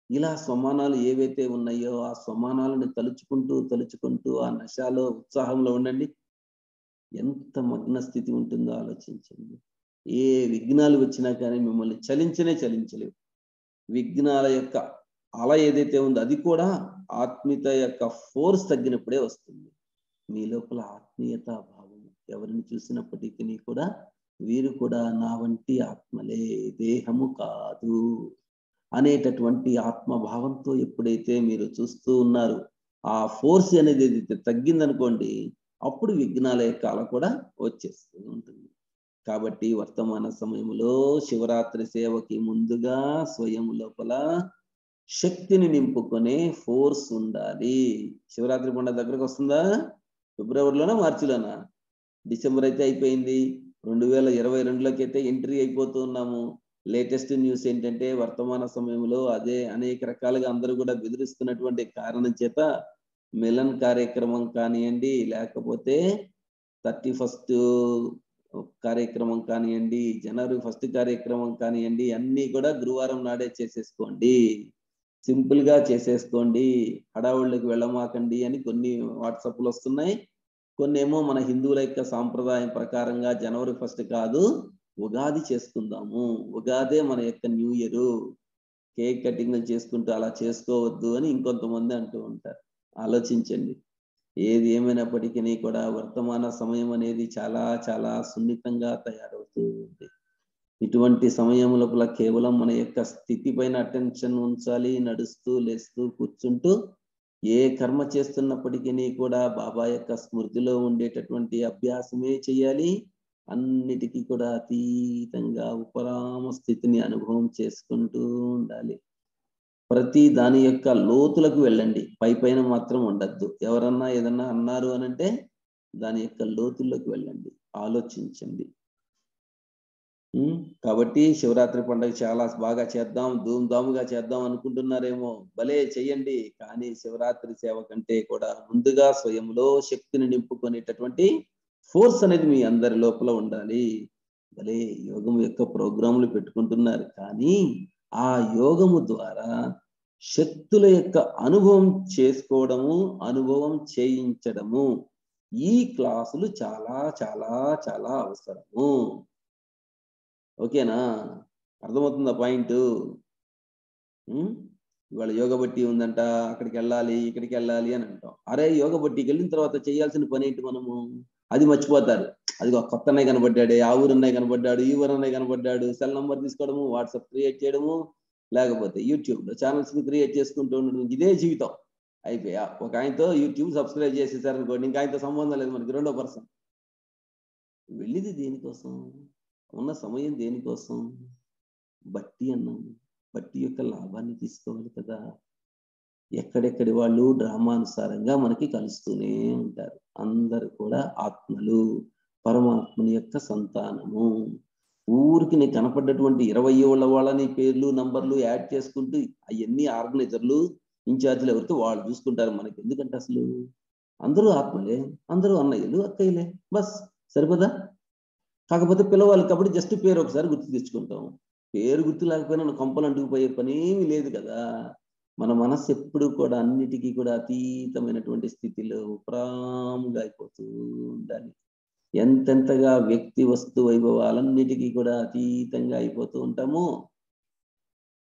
ఇలా స్వమానాలు ఏవైతే ఉన్నాయో ఆ స్వమానాలను తలుచుకుంటూ తలుచుకుంటూ ఆ నశాలో, ఉత్సాహంలో ఉండండి. ఎంత మగ్న స్థితి ఉంటుందో ఆలోచించండి. ఏ విఘ్నాలు వచ్చినా కానీ మిమ్మల్ని చలించలేవు. విఘ్నాల యొక్క అల ఏదైతే ఉందో అది కూడా ఆత్మీయత యొక్క ఫోర్స్ తగ్గినప్పుడే వస్తుంది. మీ లోపల ఆత్మీయత భావం ఎవరిని చూసినప్పటికీ కూడా వీరు కూడా నా వంటి ఆత్మలే, దేహము కాదు అనేటటువంటి ఆత్మభావంతో ఎప్పుడైతే మీరు చూస్తూ ఉన్నారు, ఆ ఫోర్స్ అనేది ఏదైతే తగ్గిందనుకోండి, అప్పుడు విఘ్నాల యొక్క అల కూడా వచ్చేస్తూ ఉంటుంది. కాబట్టి వర్తమాన సమయంలో శివరాత్రి సేవకి ముందుగా స్వయం లోపల శక్తిని నింపుకునే ఫోర్స్ ఉండాలి. శివరాత్రి పండుగ దగ్గరకు వస్తుందా? ఫిబ్రవరిలోనా, మార్చిలోనా? డిసెంబర్ అయితే అయిపోయింది. 2022లోకి అయితే ఎంట్రీ అయిపోతూ ఉన్నాము. లేటెస్ట్ న్యూస్ ఏంటంటే, వర్తమాన సమయంలో అదే అనేక రకాలుగా అందరూ కూడా బెదిరిస్తున్నటువంటి కారణం చేత మిలన్ కార్యక్రమం కానివ్వండి, లేకపోతే 31 కార్యక్రమం కానివ్వండి, జనవరి 1 కార్యక్రమం కానివ్వండి, అన్నీ కూడా గురువారం నాడే చేసేసుకోండి. సింపుల్ గా చేసేసుకోండి, హడావుళ్ళకి వెళ్ళమాకండి అని కొన్ని వాట్సాప్లు వస్తున్నాయి. కొన్ని ఏమో మన హిందువుల యొక్క సాంప్రదాయం ప్రకారంగా జనవరి 1 కాదు, ఉగాది చేసుకుందాము, ఉగాదే మన యొక్క న్యూ ఇయర్, కేక్ కటింగ్లు చేసుకుంటూ అలా చేసుకోవద్దు అని ఇంకొంతమంది అంటూ ఉంటారు. ఆలోచించండి. ఏది ఏమైనప్పటికీ కూడా వర్తమాన సమయం అనేది చాలా చాలా సున్నితంగా తయారవుతూ ఉంది. ఇటువంటి సమయం లోపల కేవలం మన యొక్క స్థితి పైన అటెన్షన్ ఉంచాలి. నడుస్తూ లేస్తూ కూర్చుంటూ ఏ కర్మ చేస్తున్నప్పటికీ కూడా బాబా యొక్క స్మృతిలో ఉండేటటువంటి అభ్యాసమే చేయాలి. అన్నిటికీ కూడా అతీతంగా ఉపరామ స్థితిని అనుభవం చేసుకుంటూ ఉండాలి. ప్రతి దాని యొక్క లోతులకు వెళ్ళండి, పైన మాత్రం ఉండద్దు. ఎవరన్నా ఏదన్నా అన్నారు అనంటే దాని యొక్క లోతుల్లోకి వెళ్ళండి, ఆలోచించండి. కాబట్టి శివరాత్రి పండుగ చాలా బాగా చేద్దాం, ధూమ్ధాముగా చేద్దాం అనుకుంటున్నారేమో, భలే చెయ్యండి. కానీ శివరాత్రి సేవ కంటే కూడా ముందుగా స్వయంలో శక్తిని నింపుకునేటటువంటి ఫోర్స్ అనేది మీ అందరి లోపల ఉండాలి. భలే యోగం యొక్క ప్రోగ్రాములు పెట్టుకుంటున్నారు, కానీ ఆ యోగము ద్వారా శక్తుల యొక్క అనుభవం చేసుకోవడము, అనుభవం చేయించడము, ఈ క్లాసులు చాలా చాలా చాలా అవసరము. ఓకేనా? అర్థమవుతుందా పాయింట్? ఇవాళ యోగ బట్టి ఉందంట, అక్కడికి వెళ్ళాలి, ఇక్కడికి వెళ్ళాలి అని అంటాం. అరే, యోగ బట్టికి వెళ్ళిన తర్వాత చేయాల్సిన పని ఏంటి మనము? అది మర్చిపోతారు. అది కొత్త అన్నయ్య కనబడ్డాడు, ఆ ఊరు అన్నయ్య కనబడ్డాడు, ఈ ఊరు అన్నయ్య కనబడ్డాడు, సెల్ నంబర్ తీసుకోవడము, వాట్సాప్ క్రియేట్ చేయడము, లేకపోతే యూట్యూబ్లో ఛానల్స్ క్రియేట్ చేసుకుంటూ ఉండడం, ఇదే జీవితం. అయిపోయా, ఒక ఆయనతో యూట్యూబ్ సబ్స్క్రైబ్ చేసేసారు అనుకోండి, ఇంకా ఆయనతో సంబంధం లేదు మనకి, రెండో పర్సన్. వెళ్ళింది దేనికోసం? ఉన్న సమయం దేనికోసం? బట్టి అన్నాము, బట్టి యొక్క లాభాన్ని తీసుకోవాలి కదా. ఎక్కడెక్కడి వాళ్ళు డ్రామానుసారంగా మనకి కలుస్తూనే ఉంటారు. అందరు కూడా ఆత్మలు, పరమాత్మని యొక్క సంతానము. ఊరికి నీకు కనపడ్డటువంటి 20 ఏళ్ళ వాళ్ళని పేర్లు నంబర్లు యాడ్ చేసుకుంటూ అవన్నీ ఆర్గనైజర్లు, ఇన్ఛార్జీలు ఎవరితో వాళ్ళు చూసుకుంటారు. మనకి ఎందుకంటే అసలు అందరూ ఆత్మలే, అందరూ అన్నయ్యలు అక్కయ్యలే, బస్ సరిపోదా? కాకపోతే పిల్లవాళ్ళు కాబట్టి జస్ట్ పేరు ఒకసారి గుర్తు తెచ్చుకుంటాం. పేరు గుర్తు లేకపోయినా కొంపలు అంటుకుపోయే పనేమీ లేదు కదా. మన మనస్సు ఎప్పుడు కూడా అన్నిటికీ కూడా అతీతమైనటువంటి స్థితిలో ఉపరాముగా అయిపోతూ ఉండాలి. ఎంతెంతగా వ్యక్తి వస్తు వైభవాలన్నిటికీ కూడా అతీతంగా అయిపోతూ ఉంటామో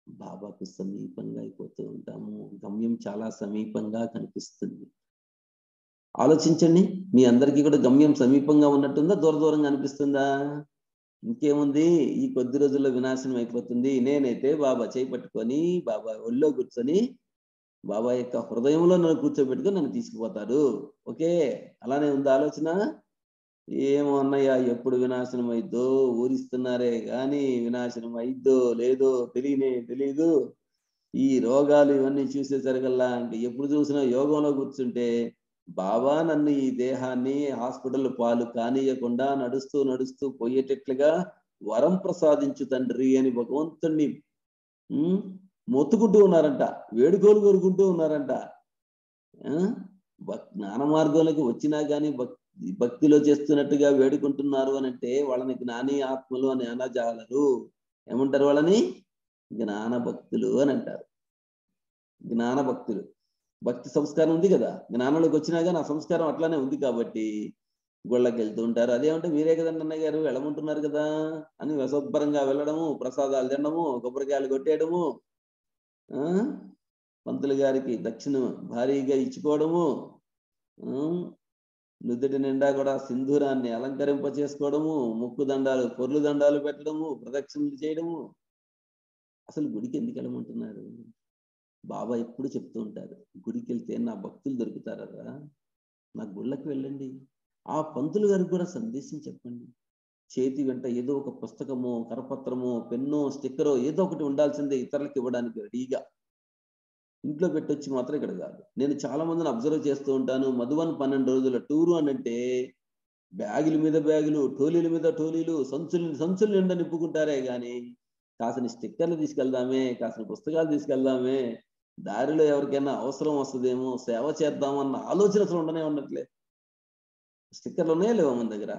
బాబాకు సమీపంగా అయిపోతూ ఉంటాము. గమ్యం చాలా సమీపంగా కనిపిస్తుంది. ఆలోచించండి, మీ అందరికీ కూడా గమ్యం సమీపంగా ఉన్నట్టుందా, దూరంగా అనిపిస్తుందా? ఇంకేముంది, ఈ కొద్ది రోజుల్లో వినాశనం అయిపోతుంది. నేనైతే బాబా చేయి పట్టుకొని బాబా ఒళ్ళో కూర్చొని బాబా యొక్క హృదయంలో నన్ను కూర్చోబెట్టుకొని నన్ను తీసుకుపోతారు. ఓకే, అలానే ఉంది ఆలోచన. ఏమో అన్నయ్య, ఎప్పుడు వినాశనం అయిద్దో, ఊరిస్తున్నారే గాని వినాశనం అయిద్దో లేదో తెలియదు. ఈ రోగాలు ఇవన్నీ చూసేసరికల్లా అంటే ఎప్పుడు చూసినా యోగంలో కూర్చుంటే బాబా నన్ను ఈ దేహాన్ని హాస్పిటల్ పాలు కానీయకుండా నడుస్తూ పోయేటట్లుగా వరం ప్రసాదించు తండ్రి అని భగవంతుణ్ణి మొత్తుకుంటూ ఉన్నారంట, వేడుకోలు కోరుకుంటూ ఉన్నారంట. జ్ఞాన మార్గంలోకి వచ్చినా కానీ భక్తిలో చేస్తున్నట్టుగా వేడుకుంటున్నారు అని అంటే వాళ్ళని జ్ఞాని ఆత్మలు అని అనజాలరు. ఏమంటారు వాళ్ళని? జ్ఞాన భక్తులు అని అంటారు. జ్ఞాన భక్తులు. భక్తి సంస్కారం ఉంది కదా, జ్ఞానంలోకి వచ్చినా కానీ ఆ సంస్కారం అట్లానే ఉంది కాబట్టి గుళ్ళకి వెళ్తూ ఉంటారు. అదేమంటే మీరే కదండి అన్నయ్య గారు వెళ్ళమంటున్నారు కదా అని శుభ్రంగా వెళ్ళడము, ప్రసాదాలు తినడము, కొబ్బరికాయలు కొట్టేయడము, పంతులు గారికి దక్షిణ భారీగా ఇచ్చుకోవడము, నుదుటి నిండా కూడా సింధూరాన్ని అలంకరింప చేసుకోవడము, ముక్కు దండాలు పొర్లు దండాలు పెట్టడము, ప్రదక్షిణలు చేయడము. అసలు గుడికి ఎందుకు వెళ్ళమంటున్నారు? బాబా ఎప్పుడు చెప్తూ ఉంటారు, గుడికి వెళ్తే నా భక్తులు దొరుకుతారా, నా గుళ్ళకి వెళ్ళండి. ఆ పంతులు గారికి కూడా సందేశం చెప్పండి. చేతి వెంట ఏదో ఒక పుస్తకమో, కరపత్రమో, పెన్నో, స్టిక్కరో ఏదో ఒకటి ఉండాల్సిందే ఇతరులకు ఇవ్వడానికి రెడీగా. ఇంట్లో పెట్టొచ్చి మాత్రం ఇక్కడ కాదు. నేను చాలా మందిని అబ్జర్వ్ చేస్తూ ఉంటాను. మధువన్ 12 రోజుల టూరు అని అంటే బ్యాగుల మీద బ్యాగులు, టోలీల మీద టోలీలు, సంచులు నిండా నింపుకుంటారే కానీ కాసిన స్టిక్కర్లు తీసుకెళ్దామే, కాసిన పుస్తకాలు తీసుకెళ్దామే, దారిలో ఎవరికైనా అవసరం వస్తుందేమో, సేవ చేద్దామన్న ఆలోచన అసలు ఉండట్లే. స్టిక్కర్లు ఉన్నాయా లేవా మన దగ్గర?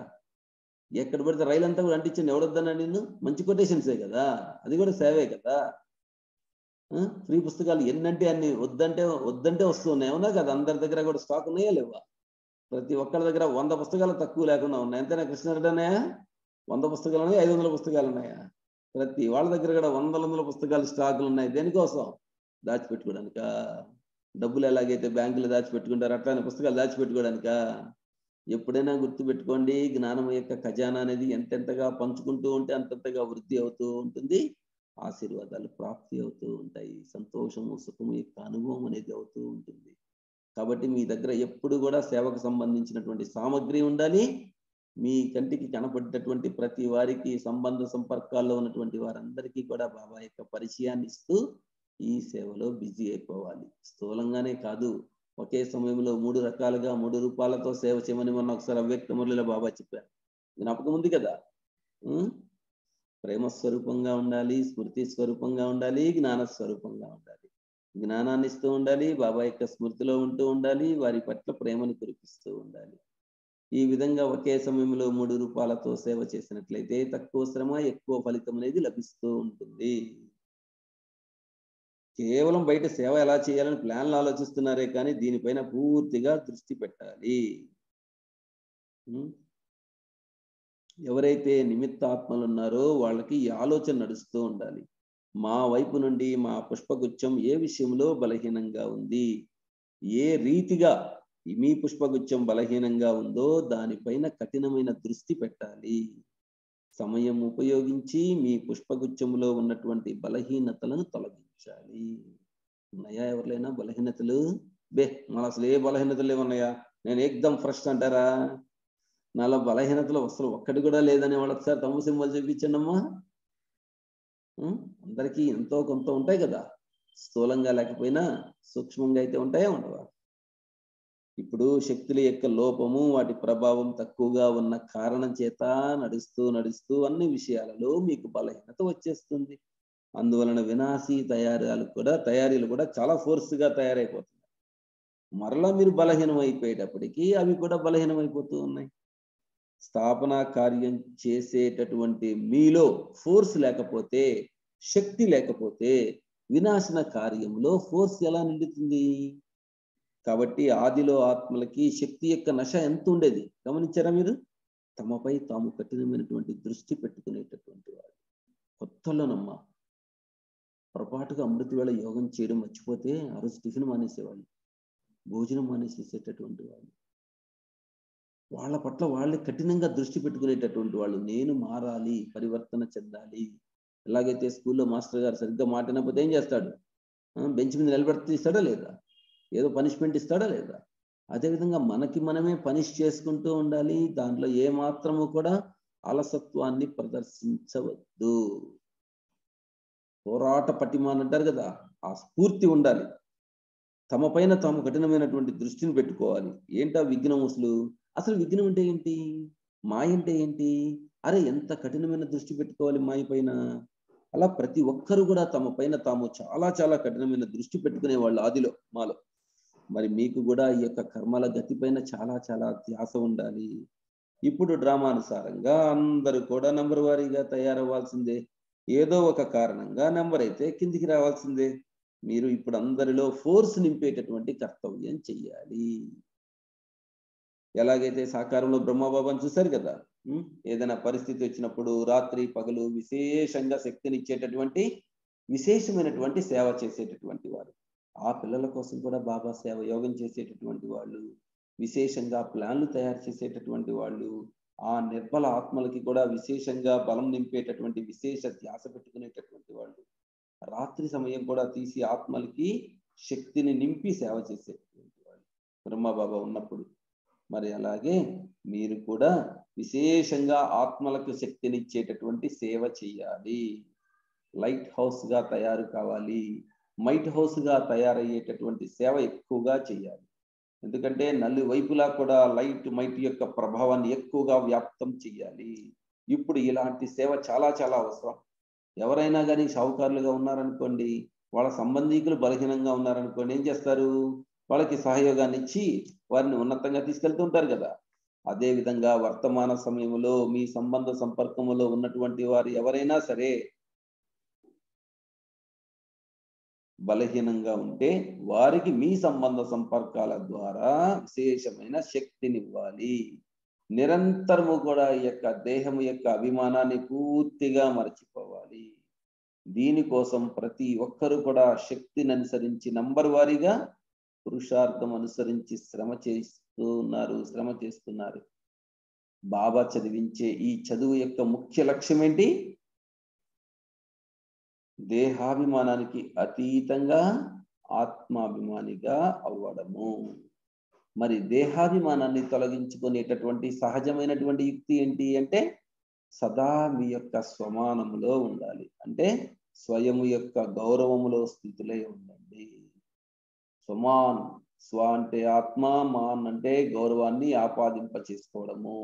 ఎక్కడ పడితే రైలు అంతా కూడా అంటించండి, ఎవడొద్దన్నా నిన్ను? మంచి కొటేషన్సే కదా, అది కూడా సేవే కదా. ఫ్రీ పుస్తకాలు ఎన్నంటే అన్ని, వద్దంటే వద్దంటే వస్తున్నాయి, అవునా కదా? అందరి దగ్గర కూడా స్టాక్ ఉన్నాయా లేవా? ప్రతి ఒక్కరి దగ్గర 100 పుస్తకాలు తక్కువ లేకుండా ఉన్నాయి. ఎంతైనా కృష్ణారెడ్డి 100 పుస్తకాలు ఉన్నాయి, 500 పుస్తకాలు ఉన్నాయా? ప్రతి వాళ్ళ దగ్గర కూడా వందల పుస్తకాలు స్టాకులు ఉన్నాయి. దేనికోసం? దాచిపెట్టుకోవడానికా? డబ్బులు ఎలాగైతే బ్యాంకులో దాచిపెట్టుకుంటారు అట్లానే పుస్తకాలు దాచిపెట్టుకోవడానికా? ఎప్పుడైనా గుర్తుపెట్టుకోండి, జ్ఞానం యొక్క ఖజానా అనేది ఎంతెంతగా పంచుకుంటూ ఉంటే అంతంతగా వృద్ధి అవుతూ ఉంటుంది, ఆశీర్వాదాలు ప్రాప్తి అవుతూ ఉంటాయి, సంతోషము సుఖము యొక్క అనుభవం అనేది అవుతూ ఉంటుంది. కాబట్టి మీ దగ్గర ఎప్పుడు కూడా సేవకు సంబంధించినటువంటి సామగ్రి ఉండాలి. మీ కంటికి కనపడేటటువంటి ప్రతి వారికి, సంబంధ సంపర్కాల్లో ఉన్నటువంటి వారందరికీ కూడా బాబా యొక్క పరిచయాన్ని ఇస్తూ ఈ సేవలో బిజీ అయిపోవాలి. స్థూలంగానే కాదు, ఒకే సమయంలో 3 రకాలుగా 3 రూపాలతో సేవ చేయమని మొన్న ఒకసారి అవ్యక్త మురళిలో బాబా చెప్పారు. జ్ఞాపకం ఉంది కదా. ప్రేమ స్వరూపంగా ఉండాలి, స్మృతి స్వరూపంగా ఉండాలి, జ్ఞాన స్వరూపంగా ఉండాలి. జ్ఞానాన్ని ఇస్తూ ఉండాలి, బాబా యొక్క స్మృతిలో ఉంటూ ఉండాలి, వారి పట్ల ప్రేమను కురిపిస్తూ ఉండాలి. ఈ విధంగా ఒకే సమయంలో 3 రూపాలతో సేవ చేసినట్లయితే తక్కువ శ్రమ ఎక్కువ ఫలితం అనేది లభిస్తూ ఉంటుంది. కేవలం బయట సేవ ఎలా చేయాలని ప్లాన్లు ఆలోచిస్తున్నారే కానీ దీనిపైన పూర్తిగా దృష్టి పెట్టాలి. ఎవరైతే నిమిత్తాత్మలు ఉన్నారో వాళ్ళకి ఈ ఆలోచన నడుస్తూ ఉండాలి. మా వైపు నుండి మా పుష్పగుచ్చం ఏ విషయంలో బలహీనంగా ఉంది, ఏ రీతిగా మీ పుష్పగుచ్చం బలహీనంగా ఉందో దానిపైన కఠినమైన దృష్టి పెట్టాలి. సమయం ఉపయోగించి మీ పుష్పగుచ్చంలో ఉన్నటువంటి బలహీనతలను తొలగించాలి. ఉన్నాయా ఎవరిలైనా బలహీనతలు? మన అసలు ఏ బలహీనతలు లేవన్నాయా, నేను ఏకదం ఫ్రెష్ అంటారా? నాలో బలహీనతలు అసలు ఒక్కటి కూడా లేదని వాళ్ళు ఒకసారి తమ్ము సింబల్ చూపించండి అమ్మా. అందరికీ ఎంతో కొంత ఉంటాయి కదా, స్థూలంగా లేకపోయినా సూక్ష్మంగా అయితే ఉంటాయా ఉండవా? ఇప్పుడు శక్తుల యొక్క లోపము, వాటి ప్రభావం తక్కువగా ఉన్న కారణం చేత నడుస్తూ అన్ని విషయాలలో మీకు బలహీనత వచ్చేస్తుంది. అందువలన వినాశీ తయారీలు కూడా చాలా ఫోర్స్గా తయారైపోతున్నాయి. మరలా మీరు బలహీనం అయిపోయేటప్పటికీ అవి కూడా బలహీనమైపోతూ ఉన్నాయి. స్థాపన కార్యం చేసేటటువంటి మీలో ఫోర్స్ లేకపోతే, శక్తి లేకపోతే వినాశన కార్యంలో ఫోర్స్ ఎలా నిండుతుంది? కాబట్టి ఆదిలో ఆత్మలకి శక్తి యొక్క నశ ఎంత ఉండేది గమనించారా మీరు? తమపై తాము కఠినమైనటువంటి దృష్టి పెట్టుకునేటటువంటి వాడు. కొత్తలోనమ్మా పొరపాటుగా అమృత వేళ యోగం చేయడం మర్చిపోతే ఆ రోజు టిఫిన్ మానేసేవాళ్ళు, భోజనం మానేసేసేటటువంటి వాళ్ళు. వాళ్ళ పట్ల వాళ్ళే కఠినంగా దృష్టి పెట్టుకునేటటువంటి వాళ్ళు. నేను మారాలి, పరివర్తన చెందాలి. ఎలాగైతే స్కూల్లో మాస్టర్ గారు సరిగ్గా మాట్లాడినప్పుడు ఏం చేస్తాడు? బెంచ్ మీద నిలబెడితే ఇస్తాడా లేదా? ఏదో పనిష్మెంట్ ఇస్తాడా లేదా? అదేవిధంగా మనకి మనమే పనిష్ చేసుకుంటూ ఉండాలి. దాంట్లో ఏ మాత్రము కూడా అలసత్వాన్ని ప్రదర్శించవద్దు. పోరాట పటిమ అని అంటారు కదా, ఆ స్ఫూర్తి ఉండాలి. తమ పైన తాము కఠినమైనటువంటి దృష్టిని పెట్టుకోవాలి. ఏంటా విఘ్నం? అసలు విఘ్నం అంటే ఏంటి? మాయ అంటే ఏంటి? అరే ఎంత కఠినమైన దృష్టి పెట్టుకోవాలి మాయ పైన. అలా ప్రతి ఒక్కరు కూడా తమ పైన తాము చాలా చాలా కఠినమైన దృష్టి పెట్టుకునే వాళ్ళు ఆదిలో మాలో. మరి మీకు కూడా ఈ యొక్క కర్మల గతి పైన చాలా చాలా ధ్యాస ఉండాలి. ఇప్పుడు డ్రామానుసారంగా అందరూ కూడా నంబర్ వారీగా తయారవ్వాల్సిందే. ఏదో ఒక కారణంగా నెంబర్ అయితే కిందికి రావాల్సిందే. మీరు ఇప్పుడు అందరిలో ఫోర్స్ నింపేటటువంటి కర్తవ్యం చెయ్యాలి. ఎలాగైతే సాకారంలో బ్రహ్మబాబాను చూశారు కదా, ఏదైనా పరిస్థితి వచ్చినప్పుడు రాత్రి పగలు విశేషంగా శక్తినిచ్చేటటువంటి విశేషమైనటువంటి సేవ చేసేటటువంటి వారు. ఆ పిల్లల కోసం కూడా బాబా సేవ యోగం చేసేటటువంటి వాళ్ళు, విశేషంగా ప్లాన్లు తయారు చేసేటటువంటి వాళ్ళు, ఆ నిర్బల ఆత్మలకి కూడా విశేషంగా బలం నింపేటటువంటి విశేష ధ్యాస పెట్టుకునేటటువంటి వాళ్ళు, రాత్రి సమయం కూడా తీసి ఆత్మలకి శక్తిని నింపి సేవ చేసేటటువంటి వాళ్ళు బ్రహ్మబాబా ఉన్నప్పుడు. మరి అలాగే మీరు కూడా విశేషంగా ఆత్మలకు శక్తినిచ్చేటటువంటి సేవ చెయ్యాలి. లైట్ హౌస్ గా తయారు కావాలి. మైట్ హౌస్ గా తయారయ్యేటటువంటి సేవ ఎక్కువగా చేయాలి. ఎందుకంటే నలువైపులా కూడా లైట్ మైట్ యొక్క ప్రభావాన్ని ఎక్కువగా వ్యాప్తం చెయ్యాలి. ఇప్పుడు ఇలాంటి సేవ చాలా చాలా అవసరం. ఎవరైనా కానీ షావుకారులుగా ఉన్నారనుకోండి, వాళ్ళ సంబంధీకులు బలహీనంగా ఉన్నారనుకోండి, ఏం చేస్తారు? వాళ్ళకి సహయోగాన్ని ఇచ్చి వారిని ఉన్నతంగా తీసుకెళ్తూ ఉంటారు కదా. అదే విధంగా వర్తమాన సమయంలో మీ సంబంధ సంపర్కములో ఉన్నటువంటి వారు ఎవరైనా సరే బలహీనంగా ఉంటే వారికి మీ సంబంధ సంపర్కాల ద్వారా విశేషమైన శక్తినివ్వాలి. నిరంతరము కూడా ఈ యొక్క దేహము యొక్క అభిమానాన్ని పూర్తిగా మరచిపోవాలి. దీనికోసం ప్రతి ఒక్కరూ కూడా శక్తిని అనుసరించి నంబర్ వారీగా పురుషార్థం అనుసరించి శ్రమ చేస్తున్నారు. బాబా చదివించే ఈ చదువు యొక్క ముఖ్య లక్ష్యం ఏంటి? దేహాభిమానానికి అతీతంగా ఆత్మాభిమానిగా అవ్వడము. మరి దేహాభిమానాన్ని తొలగించుకునేటటువంటి సహజమైనటువంటి యుక్తి ఏంటి అంటే సదా మీ యొక్క స్వమానములో ఉండాలి. అంటే స్వయము యొక్క గౌరవములో స్థితిలో ఉండండి. స్వమానం, స్వ అంటే ఆత్మ, మాన్ అంటే గౌరవాన్ని ఆపాదింప చేసుకోవడము.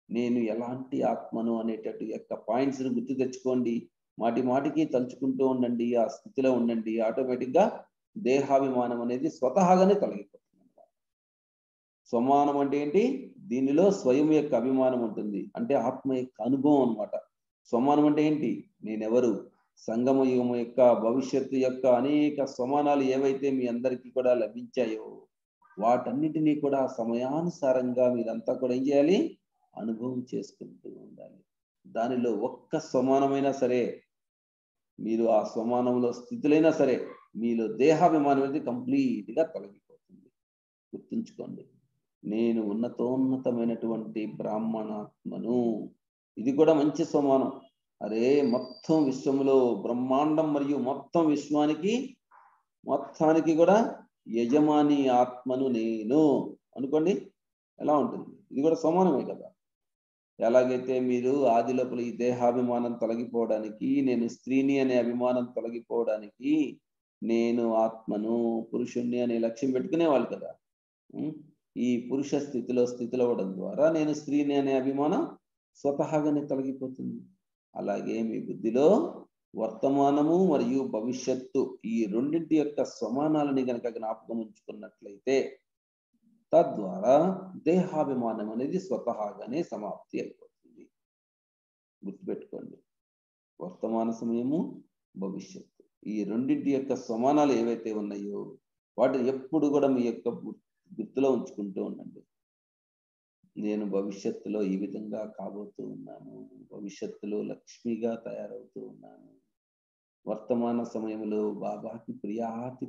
నేను ఎలాంటి ఆత్మను అనేటట్టు యొక్క పాయింట్స్ని గుర్తు తెచ్చుకోండి. మాటి మాటికి తలుచుకుంటూ ఉండండి. ఆ స్థితిలో ఉండండి. ఆటోమేటిక్గా దేహాభిమానం అనేది స్వతహాగానే తొలగిపోతుంది. స్వమానం అంటే ఏంటి? దీనిలో స్వయం యొక్క అభిమానం ఉంటుంది. అంటే ఆత్మ యొక్క అనుభవం అన్నమాట. స్వమానం అంటే ఏంటి? నేనెవరు? సంగమ యుగం యొక్క భవిష్యత్తు యొక్క అనేక స్వమానాలు ఏవైతే మీ అందరికీ కూడా లభించాయో వాటన్నిటినీ కూడా సమయానుసారంగా మీరంతా కూడా ఏం చేయాలి? అనుభవం చేసుకుంటూ ఉండాలి. దానిలో ఒక్క స్వమానమైనా సరే, మీరు ఆ స్వమానంలో స్థితులైనా సరే మీలో దేహాభిమానం అనేది కంప్లీట్గా తొలగిపోతుంది. గుర్తుంచుకోండి, నేను ఉన్నతోన్నతమైనటువంటి బ్రాహ్మణాత్మను. ఇది కూడా మంచి స్వమానం. అరే మొత్తం విశ్వంలో బ్రహ్మాండం మరియు మొత్తం మొత్తానికి కూడా యజమాని ఆత్మను నేను అనుకోండి. ఎలా ఉంటుంది? ఇది కూడా స్వమానమే కదా. ఎలాగైతే మీరు ఆది లోపల ఈ దేహాభిమానం తొలగిపోవడానికి, నేను స్త్రీని అనే అభిమానం తొలగిపోవడానికి నేను ఆత్మను, పురుషుణ్ణి అనే లక్ష్యం పెట్టుకునేవాళ్ళు కదా. ఈ పురుష స్థితిలో అవ్వడం ద్వారా నేను స్త్రీని అనే అభిమానం స్వతహాగానే తొలగిపోతుంది. అలాగే మీ బుద్ధిలో వర్తమానము మరియు భవిష్యత్తు ఈ రెండింటి యొక్క సమానాలని గనక జ్ఞాపకం ఉంచుకున్నట్లయితే తద్వారా దేహాభిమానం అనేది స్వతహాగానే సమాప్తి అయిపోతుంది. గుర్తుపెట్టుకోండి, వర్తమాన సమయము, భవిష్యత్తు ఈ రెండింటి యొక్క సమానాలు ఏవైతే ఉన్నాయో వాటిని ఎప్పుడు కూడా మీ యొక్క గుర్తులో ఉంచుకుంటూ ఉండండి. నేను భవిష్యత్తులో ఈ విధంగా కాబోతూ ఉన్నాను. భవిష్యత్తులో లక్ష్మిగా తయారవుతూ ఉన్నాను. వర్తమాన సమయంలో బాబాకి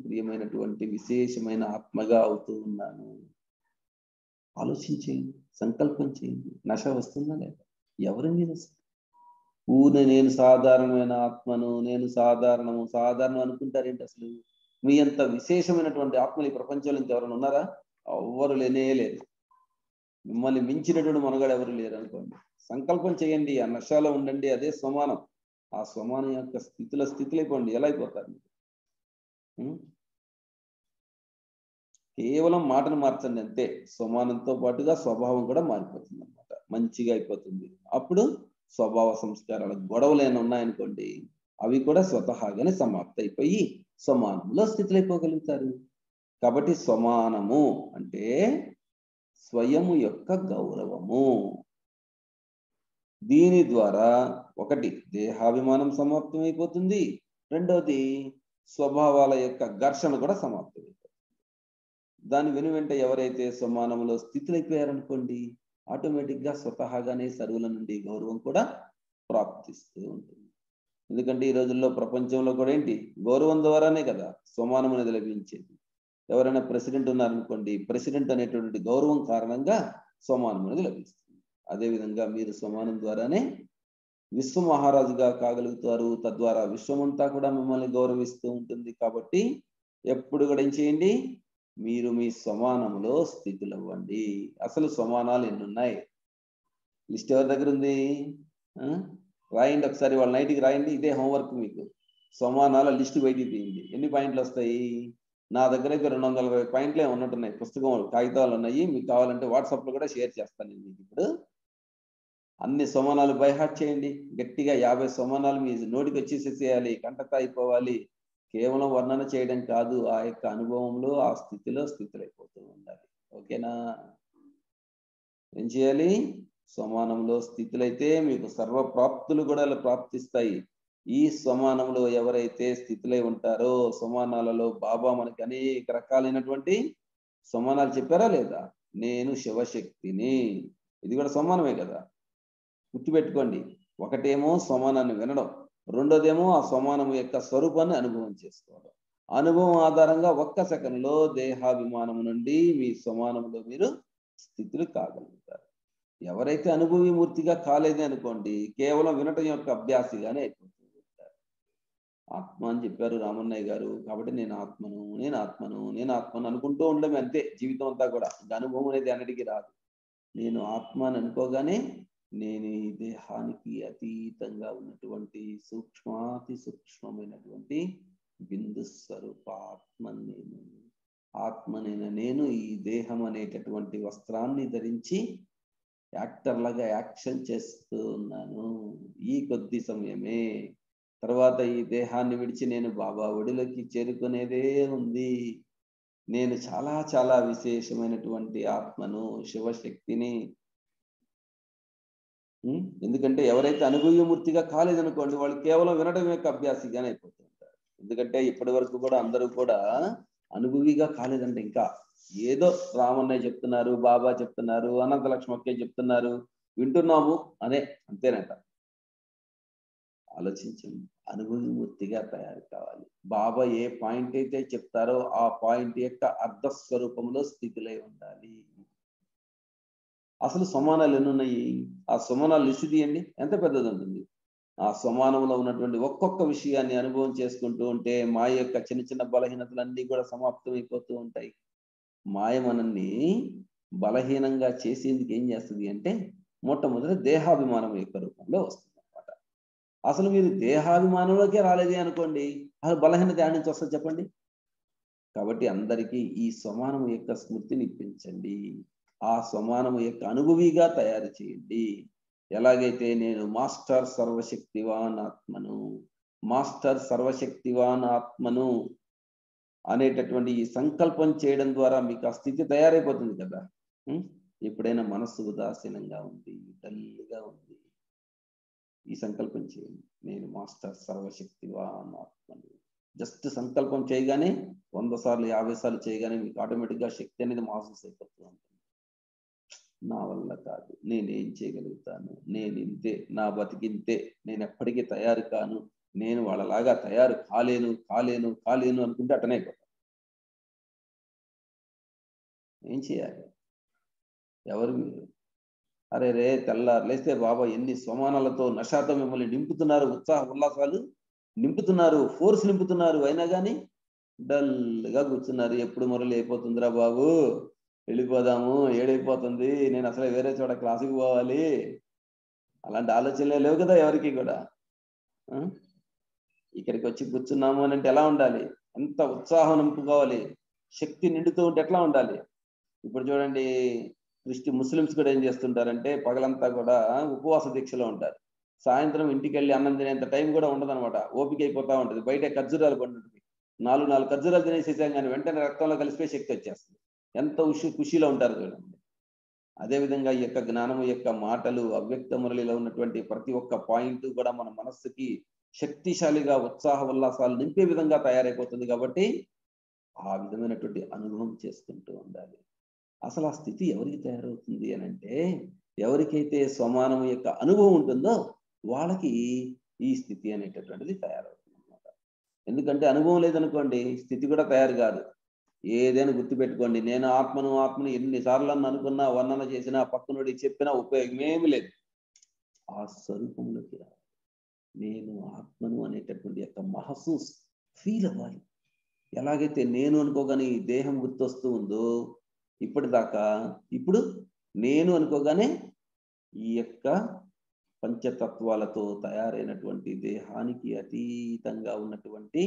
ప్రియమైనటువంటి విశేషమైన ఆత్మగా అవుతూ ఉన్నాను. ఆలోచించేయండి, సంకల్పం చేయండి. నశ వస్తుందా లేదా? ఎవరి మీద? నేను సాధారణమైన ఆత్మను, నేను సాధారణం అనుకుంటారేంటి? అసలు మీ అంత విశేషమైనటువంటి ఆత్మలు ఈ ప్రపంచంలో ఇంకెవరైనా ఉన్నారా? ఎవ్వరు లేనే లేదు. మిమ్మల్ని మించినటువంటి మనగాడు ఎవరు లేరు అనుకోండి. సంకల్పం చేయండి, ఆ నశాలో ఉండండి. అదే స్వమానం. ఆ స్వమానం యొక్క స్థితిలో అయిపోండి. ఎలా అయిపోతారు? కేవలం మాటను మార్చండి అంతే. స్వమానంతో పాటుగా స్వభావం కూడా మారిపోతుంది అన్నమాట. మంచిగా అయిపోతుంది. అప్పుడు స్వభావ సంస్కారాల గొడవలు ఏమైనా ఉన్నాయనుకోండి, అవి కూడా స్వతహాగానే సమాప్తి అయిపోయి స్వమానంలో స్థితిలైపోగలుగుతారు. కాబట్టి స్వమానము అంటే స్వయము యొక్క గౌరవము. దీని ద్వారా ఒకటి దేహాభిమానం సమాప్తం అయిపోతుంది. రెండవది స్వభావాల యొక్క ఘర్షణ కూడా సమాప్తం అయిపోతుంది. దాని వెనువెంట ఎవరైతే స్వమానంలో స్థితులైపోయారనుకోండి, ఆటోమేటిక్గా స్వతహాగానే సర్వుల నుండి గౌరవం కూడా ప్రాప్తిస్తూ ఉంటుంది. ఎందుకంటే ఈ రోజుల్లో ప్రపంచంలో కూడా ఏంటి, గౌరవం ద్వారానే కదా స్వమానం అనేది లభించేది. ఎవరైనా ప్రెసిడెంట్ ఉన్నారనుకోండి, ప్రెసిడెంట్ అనేటువంటి గౌరవం కారణంగా స్వమానం అనేది లభిస్తుంది. అదేవిధంగా మీరు స్వమానం ద్వారానే విశ్వ మహారాజుగా కాగలుగుతారు. తద్వారా విశ్వమంతా కూడా మిమ్మల్ని గౌరవిస్తూ ఉంటుంది. కాబట్టి ఎప్పుడు కూడా ఏం చేయండి, మీరు మీ స్వమానంలో స్థితులు అవ్వండి. అసలు స్వమానాలు ఎన్ని ఉన్నాయి? లిస్ట్ ఎవరి దగ్గర ఉంది? రాయండి ఒకసారి. వాళ్ళ నైట్కి రాయండి. ఇదే హోంవర్క్ మీకు. స్వమానాల లిస్ట్ బయటికి తీయండి. ఎన్ని పాయింట్లు వస్తాయి? నా దగ్గర 240 పాయింట్లే ఉన్నట్టున్నాయి. పుస్తకం కాగితాలు ఉన్నాయి. మీకు కావాలంటే వాట్సాప్లో కూడా షేర్ చేస్తాను నేను మీకు. ఇప్పుడు అన్ని స్వమానాలు బైహార్ట్ చేయండి. గట్టిగా 50 స్వమానాలు మీ నోటికి వచ్చేసేసేయాలి, కంటత అయిపోవాలి. కేవలం వర్ణన చేయడం కాదు, ఆ యొక్క అనుభవంలో ఆ స్థితిలో స్థితులైపోతూ ఉండాలి. ఓకేనా? ఏం చేయాలి? స్వమానంలో స్థితులైతే మీకు సర్వ ప్రాప్తులు కూడా ప్రాప్తిస్తాయి. ఈ స్వమానంలో ఎవరైతే స్థితులై ఉంటారో, స్వమానాలలో బాబా మనకి అనేక రకాలైనటువంటి స్వమానాలు చెప్పారా లేదా? నేను శివశక్తిని, ఇది కూడా స్వమానమే కదా, గుర్తుపెట్టుకోండి. ఒకటేమో స్వమానాన్ని వినడం, రెండోదేమో ఆ స్వమానం యొక్క స్వరూపాన్ని అనుభవం చేసుకోవడం. అనుభవం ఆధారంగా ఒక్క సెకండ్లో దేహాభిమానం నుండి మీ స్వమానంలో మీరు స్థితులు కాగలుగుతారు. ఎవరైతే అనుభవి మూర్తిగా కాలేదే అనుకోండి, కేవలం వినటం యొక్క అభ్యాసిగానే అయిపోతుంది. ఆత్మ అని చెప్పారు రామన్నయ్య గారు, కాబట్టి నేను ఆత్మను, నేను ఆత్మను, నేను ఆత్మను అనుకుంటూ ఉండమే, అంతే జీవితం అంతా కూడా. ఇంకా అనుభవం అనేది అన్నిటికీ రాదు. నేను ఆత్మ అని అనుకోగానే నేను ఈ దేహానికి అతీతంగా ఉన్నటువంటి సూక్ష్మాతి సూక్ష్మమైనటువంటి బిందు స్వరూప ఆత్మని నేను. ఆత్మనైన నేను ఈ దేహం అనేటటువంటి వస్త్రాన్ని ధరించి యాక్టర్లాగా యాక్షన్ చేస్తూ ఉన్నాను. ఈ కొద్ది సమయమే, తర్వాత ఈ దేహాన్ని విడిచి నేను బాబా ఒడిలోకి చేరుకునేదే ఉంది. నేను చాలా చాలా విశేషమైనటువంటి ఆత్మను, శివశక్తిని. ఎందుకంటే ఎవరైతే అనుభవమూర్తిగా కాలేదనుకోండి, వాళ్ళు కేవలం వినడం యొక్క అభ్యాసిగానే అయిపోతుంటారు. ఎందుకంటే ఇప్పటి వరకు కూడా అందరూ కూడా అనుభవిగా కాలేదంటే, ఇంకా ఏదో రామన్నయ్య చెప్తున్నారు, బాబా చెప్తున్నారు, అనంత లక్ష్మక్క చెప్తున్నారు, వింటున్నాము అనే, అంతేనట. ఆలోచించండి, అనుభవమూర్తిగా తయారు కావాలి. బాబా ఏ పాయింట్ అయితే చెప్తారో ఆ పాయింట్ యొక్క అర్ధ స్వరూపంలో స్థితిలో ఉండాలి. అసలు సమానాలు ఎన్ని ఉన్నాయి? ఆ సమానాలు లిస్ట్ తీయండి, ఎంత పెద్దది ఉంటుంది. ఆ సమానంలో ఉన్నటువంటి ఒక్కొక్క విషయాన్ని అనుభవం చేసుకుంటూ ఉంటే మాయ యొక్క చిన్న చిన్న బలహీనతలన్నీ కూడా సమాప్తమైపోతూ ఉంటాయి. మాయ మనల్ని బలహీనంగా చేసేందుకు ఏం చేస్తుంది అంటే, మొట్టమొదటి దేహాభిమానం యొక్క రూపంలో వస్తుంది అనమాట. అసలు మీరు దేహాభిమానంలోకే రాలేదే అనుకోండి, అసలు బలహీనత ఏడ నుంచి వస్తుంది చెప్పండి? కాబట్టి అందరికీ ఈ సమానం యొక్క స్మృతిని ఇప్పించండి. ఆ స్వమానము యొక్క అనుభవిగా తయారు చేయండి. ఎలాగైతే నేను మాస్టర్ సర్వశక్తివాన్ ఆత్మను, మాస్టర్ సర్వశక్తివాన్ ఆత్మను అనేటటువంటి ఈ సంకల్పం చేయడం ద్వారా మీకు ఆ స్థితి తయారైపోతుంది కదా. ఎప్పుడైనా మనస్సు ఉదాసీనంగా ఉంది, డల్గా ఉంది, ఈ సంకల్పం చేయండి, నేను మాస్టర్ సర్వశక్తివాన్ ఆత్మను. జస్ట్ సంకల్పం చేయగానే 100 సార్లు 50 సార్లు చేయగానే మీకు ఆటోమేటిక్గా శక్తి అనేది మాసెస్ అయిపోతూ ఉంటుంది. నా వల్ల కాదు, నేనేం చేయగలుగుతాను, నేను ఇంతే, నా బతికింతే, నేను ఎప్పటికీ తయారు కాను, నేను వాళ్ళలాగా తయారు కాలేను కాలేను కాలేను అనుకుంటే అటనే అయిపోతాను. ఏం చేయాలి? ఎవరు మీరు? అరే రే, తెల్లారు లేస్తే బాబా ఎన్ని స్వమానాలతో నషాతో మిమ్మల్ని నింపుతున్నారు, ఉత్సాహ ఉల్లాసాలు నింపుతున్నారు, ఫోర్స్ నింపుతున్నారు, అయినా కానీ డల్గా కూర్చున్నారు. ఎప్పుడు మురళి అయిపోతుందిరా బాబు, వెళ్ళిపోదాము, ఏడైపోతుంది, నేను అసలు వేరే చోట క్లాసుకి పోవాలి, అలాంటి ఆలోచనలే లేవు కదా ఎవరికి కూడా. ఇక్కడికి వచ్చి కూర్చున్నాము అని అంటే ఎలా ఉండాలి? ఎంత ఉత్సాహం నింపుకోవాలి, శక్తి నిండుతూ ఉంటే ఎట్లా ఉండాలి? ఇప్పుడు చూడండి, ముస్లిమ్స్ కూడా ఏం చేస్తుంటారంటే పగలంతా కూడా ఉపవాస దీక్షలో ఉంటారు. సాయంత్రం ఇంటికి వెళ్ళి అన్నం తినేంత టైం కూడా ఉండదు అనమాట. ఓపిక అయిపోతా ఉంటుంది. బయట ఖర్జూరాలు పండుతుంది, 4 ఖర్జూరాలు తినేసేసాం కానీ వెంటనే రక్తంలో కలిసిపోయి శక్తి వచ్చేస్తుంది. ఎంత ఖుషీలో ఉంటారు చూడండి. అదేవిధంగా ఈ యొక్క జ్ఞానము యొక్క మాటలు, అవ్యక్త మురళిలో ఉన్నటువంటి ప్రతి ఒక్క పాయింట్ కూడా మన మనస్సుకి శక్తిశాలిగా ఉత్సాహ ఉల్లాసాలు నింపే విధంగా తయారైపోతుంది. కాబట్టి ఆ విధమైనటువంటి అనుభవం చేసుకుంటూ ఉండాలి. అసలు ఆ స్థితి ఎవరికి తయారవుతుంది అని అంటే, ఎవరికైతే స్వమానం యొక్క అనుభవం ఉంటుందో వాళ్ళకి ఈ స్థితి అనేటటువంటిది తయారవుతుంది అన్నమాట. ఎందుకంటే అనుభవం లేదనుకోండి, స్థితి కూడా తయారు కాదు. ఏదైనా గుర్తుపెట్టుకోండి, నేను ఆత్మను ఎన్నిసార్లు అనుకున్నా, వర్ణన చేసినా, పక్కనుడి చెప్పినా ఉపయోగం ఏమి లేదు. ఆ స్వరూపంలోకి రావాలి. నేను ఆత్మను అనేటటువంటి యొక్క మహసూస్ ఫీల్ అవ్వాలి. ఎలాగైతే నేను అనుకోగానే ఈ దేహం గుర్తొస్తూ ఉందో ఇప్పటిదాకా, ఇప్పుడు నేను అనుకోగానే ఈ యొక్క పంచతత్వాలతో తయారైనటువంటి దేహానికి అతీతంగా ఉన్నటువంటి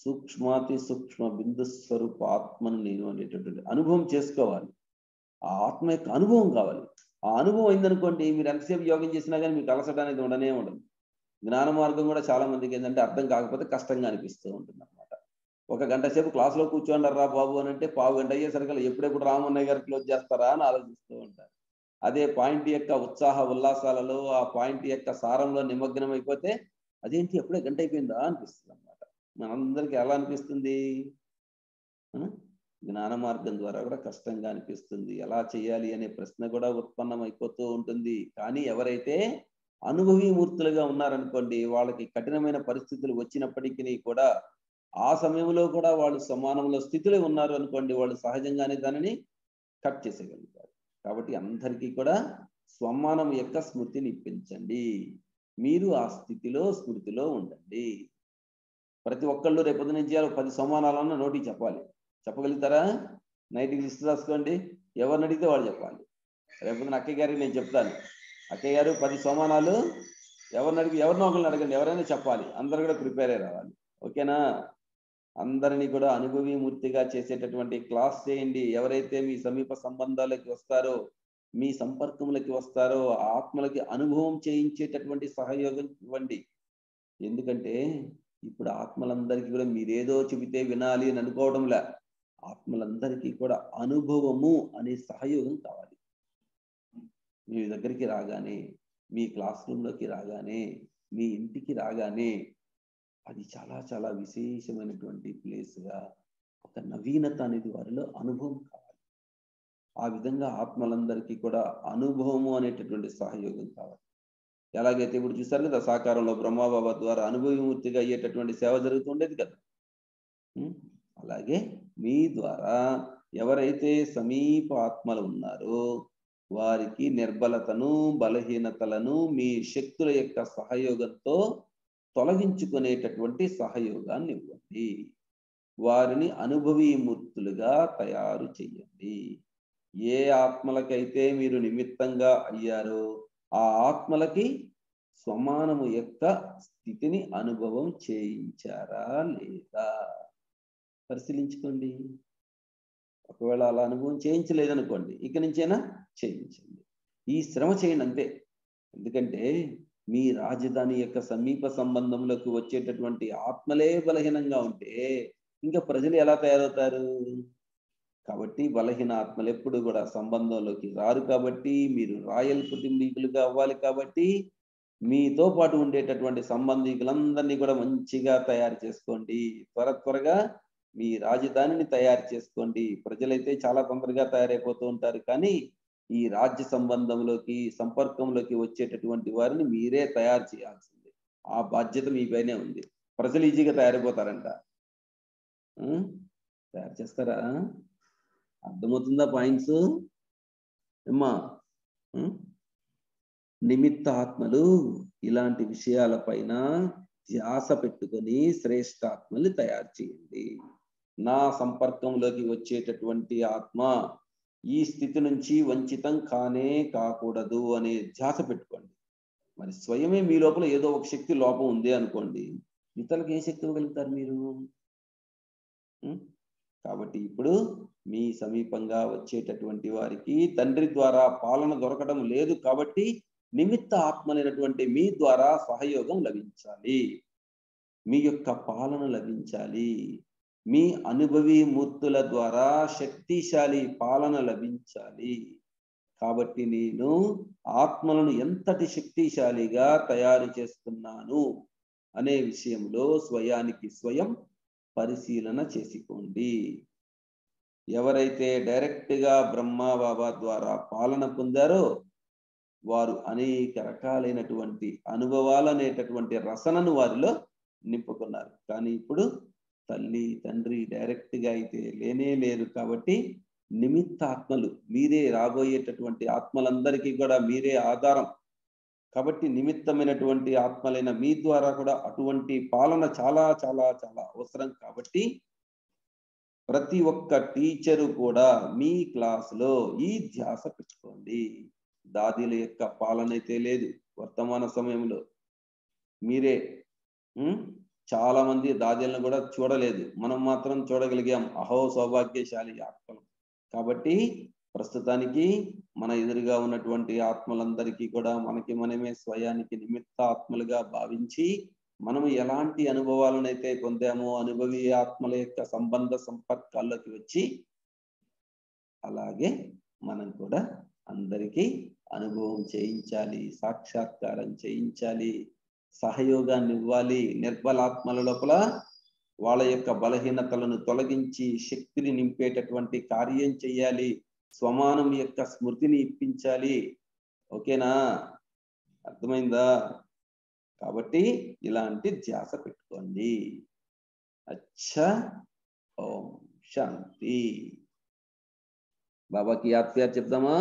సూక్ష్మాతి సూక్ష్మ బిందు స్వరూప ఆత్మను నేను అనేటటువంటి అనుభవం చేసుకోవాలి. ఆ ఆత్మ యొక్క అనుభవం కావాలి. ఆ అనుభవం అయిందనుకోండి, మీరు ఎంతసేపు యోగం చేసినా కానీ మీకు అలసట అనేది ఉండనే ఉండదు. జ్ఞాన మార్గం కూడా చాలా మందికి ఏంటంటే అర్థం కాకపోతే కష్టంగా అనిపిస్తూ ఉంటుంది అన్నమాట. ఒక గంట సేపు క్లాసులో కూర్చోండారా బాబు అని అంటే పావు గంట అయ్యేసరికి ఎప్పుడెప్పుడు రామన్నయ్య గారు క్లోజ్ చేస్తారా అని ఆలోచిస్తూ ఉంటారు. అదే పాయింట్ యొక్క ఉత్సాహ ఉల్లాసాలలో ఆ పాయింట్ యొక్క సారంలో నిమగ్నం అయిపోతే అదేంటి ఎప్పుడే గంట అయిపోయిందా అనిపిస్తుంది అన్నమాట. మనందరికీ ఎలా అనిపిస్తుంది? జ్ఞాన మార్గం ద్వారా కూడా కష్టంగా అనిపిస్తుంది. ఎలా చేయాలి అనే ప్రశ్న కూడా ఉత్పన్నం అయిపోతూ ఉంటుంది. కానీ ఎవరైతే అనుభవీమూర్తులుగా ఉన్నారనుకోండి, వాళ్ళకి కఠినమైన పరిస్థితులు వచ్చినప్పటికీ కూడా ఆ సమయంలో కూడా వాళ్ళు సమానంలో స్థితిలో ఉన్నారు అనుకోండి, వాళ్ళు సహజంగానే దానిని కట్ చేసేయగలుగుతారు. కాబట్టి అందరికీ కూడా స్వమానం యొక్క స్మృతిని ఇప్పించండి. మీరు ఆ స్థితిలో స్మృతిలో ఉండండి. ప్రతి ఒక్కళ్ళు రేపొద్దు నుంచి 10 సమానాలన్నా నోటికి చెప్పాలి. చెప్పగలుగుతారా? నైట్కి లిస్ట్ రాసుకోండి. ఎవరిని అడిగితే వాళ్ళు చెప్పాలి. రేపొద్దున అక్కయ్య గారికి నేను చెప్తాను, అక్కయ్య గారు 10 సమానాలు ఎవరినో ఒకరిని అడగండి, ఎవరైనా చెప్పాలి. అందరూ కూడా ప్రిపేర్ అయ్యి రావాలి. ఓకేనా? అందరినీ కూడా అనుభవీమూర్తిగా చేసేటటువంటి క్లాస్ చేయండి. ఎవరైతే మీ సమీప సంబంధాలకి వస్తారో, మీ సంపర్కములకి వస్తారో, ఆత్మలకి అనుభవం చేయించేటటువంటి సహయోగం ఇవ్వండి. ఎందుకంటే ఇప్పుడు ఆత్మలందరికీ కూడా మీరేదో చెబితే వినాలి అని అనుకోవడంలే, ఆత్మలందరికీ కూడా అనుభవము అనే సహయోగం కావాలి. మీ దగ్గరికి రాగానే, మీ క్లాస్ రూమ్లోకి రాగానే, మీ ఇంటికి రాగానే అది చాలా చాలా విశేషమైనటువంటి ప్లేస్గా ఒక నవీనత అనేది వారిలో అనుభవం కావాలి. ఆ విధంగా ఆత్మలందరికీ కూడా అనుభవము అనేటటువంటి సహయోగం కావాలి. ఎలాగైతే ఇప్పుడు చూసారు కదా, సాకారంలో బ్రహ్మబాబా ద్వారా అనుభవమూర్తిగా అయ్యేటటువంటి సేవ జరుగుతుండేది కదా. అలాగే మీ ద్వారా ఎవరైతే సమీప ఆత్మలు ఉన్నారో వారికి నిర్బలతను, బలహీనతలను మీ శక్తుల యొక్క సహయోగంతో తొలగించుకునేటటువంటి సహయోగాన్ని ఇవ్వండి. వారిని అనుభవీమూర్తులుగా తయారు చేయండి. ఏ ఆత్మలకైతే మీరు నిమిత్తంగా అయ్యారో ఆ ఆత్మలకి స్వమానము యొక్క స్థితిని అనుభవం చేయించారా లేదా పరిశీలించుకోండి. ఒకవేళ అలా అనుభవం చేయించలేదనుకోండి, ఇక నుంచైనా చేయించండి. ఈ శ్రమ చేయండి అంతే. ఎందుకంటే మీ రాజధాని యొక్క సమీప సంబంధంలోకి వచ్చేటటువంటి ఆత్మలే బలహీనంగా ఉంటే ఇంకా ప్రజలు ఎలా తయారవుతారు? కాబట్టి బలహీన ఆత్మలు ఎప్పుడు కూడా సంబంధంలోకి రారు. కాబట్టి మీరు రాయల్ కుటుంబీకులుగా అవ్వాలి. కాబట్టి మీతో పాటు ఉండేటటువంటి సంబంధికులందరినీ కూడా మంచిగా తయారు చేసుకోండి. త్వరగా మీ రాజధానిని తయారు చేసుకోండి. ప్రజలైతే చాలా తొందరగా తయారైపోతూ ఉంటారు, కానీ ఈ రాజ్య సంబంధంలోకి సంపర్కంలోకి వచ్చేటటువంటి వారిని మీరే తయారు చేయాల్సింది. ఆ బాధ్యత మీ పైనే ఉంది. ప్రజలు ఈజీగా తయారైపోతారంట. తయారు చేస్తారా? అర్థమవుతుందా పాయింట్స్? అమ్మా, నిమిత్త ఆత్మలు ఇలాంటి విషయాలపైన ధ్యాస పెట్టుకొని శ్రేష్ఠాత్మల్ని తయారు చేయండి. నా సంపర్కంలోకి వచ్చేటటువంటి ఆత్మ ఈ స్థితి నుంచి వంచితం కానే కాకూడదు అనే ధ్యాస పెట్టుకోండి. మరి స్వయమే మీ లోపల ఏదో ఒక శక్తి లోపం ఉంది అనుకోండి, ఇతరులకు ఏ శక్తి ఇవ్వగలుగుతారు మీరు? కాబట్టి ఇప్పుడు మీ సమీపంగా వచ్చేటటువంటి వారికి తండ్రి ద్వారా పాలన దొరకడం లేదు. కాబట్టి నిమిత్త ఆత్మలైనటువంటి మీ ద్వారా సహయోగం లభించాలి, మీ యొక్క పాలన లభించాలి. మీ అనుభవీ మూర్తుల ద్వారా శక్తిశాలి పాలన లభించాలి. కాబట్టి నేను ఆత్మలను ఎంతటి శక్తిశాలిగా తయారు చేస్తున్నాను అనే విషయంలో స్వయానికి స్వయం పరిశీలన చేసుకోండి. ఎవరైతే డైరెక్ట్గా బ్రహ్మ బాబా ద్వారా పాలన పొందారో వారు అనేక రకాలైనటువంటి అనుభవాలు అనేటటువంటి రసనను వారిలో నింపుకున్నారు. కానీ ఇప్పుడు తల్లి తండ్రి డైరెక్ట్గా అయితే లేనే లేరు. కాబట్టి నిమిత్త ఆత్మలు మీరే, రాబోయేటటువంటి ఆత్మలందరికీ కూడా మీరే ఆధారం. కాబట్టి నిమిత్తమైనటువంటి ఆత్మలైన మీ ద్వారా కూడా అటువంటి పాలన చాలా చాలా చాలా అవసరం. కాబట్టి ప్రతి ఒక్క టీచరు కూడా మీ క్లాసులో ఈ ధ్యాస పెట్టుకోండి. దాదీల యొక్క పాలన అయితే లేదు వర్తమాన సమయంలో. మీరే చాలా మంది దాదీలను కూడా చూడలేదు, మనం మాత్రం చూడగలిగాం. అహో సౌభాగ్యశాలి ఆత్మలు. కాబట్టి ప్రస్తుతానికి మన ఎదురుగా ఉన్నటువంటి ఆత్మలందరికీ కూడా మనకి మనమే స్వయానికి నిమిత్త ఆత్మలుగా భావించి మనము ఎలాంటి అనుభవాలనైతే పొందామో అనుభవి ఆత్మల యొక్క సంబంధ సంపర్కాల్లోకి వచ్చి అలాగే మనం కూడా అందరికీ అనుభవం చేయించాలి, సాక్షాత్కారం చేయించాలి, సహయోగాన్ని ఇవ్వాలి. నిర్బలాత్మల లోపల వాళ్ళ యొక్క బలహీనతలను తొలగించి శక్తిని నింపేటటువంటి కార్యం చేయాలి. స్వమానం యొక్క స్మృతిని ఇప్పించాలి. ఓకేనా? అర్థమైందా? కాబట్టి ఇలాంటి ధ్యాస పెట్టుకోండి. అచ్చా, ఓం శాంతి. బాబాకి యాద్ ప్యార్ చెప్దామా?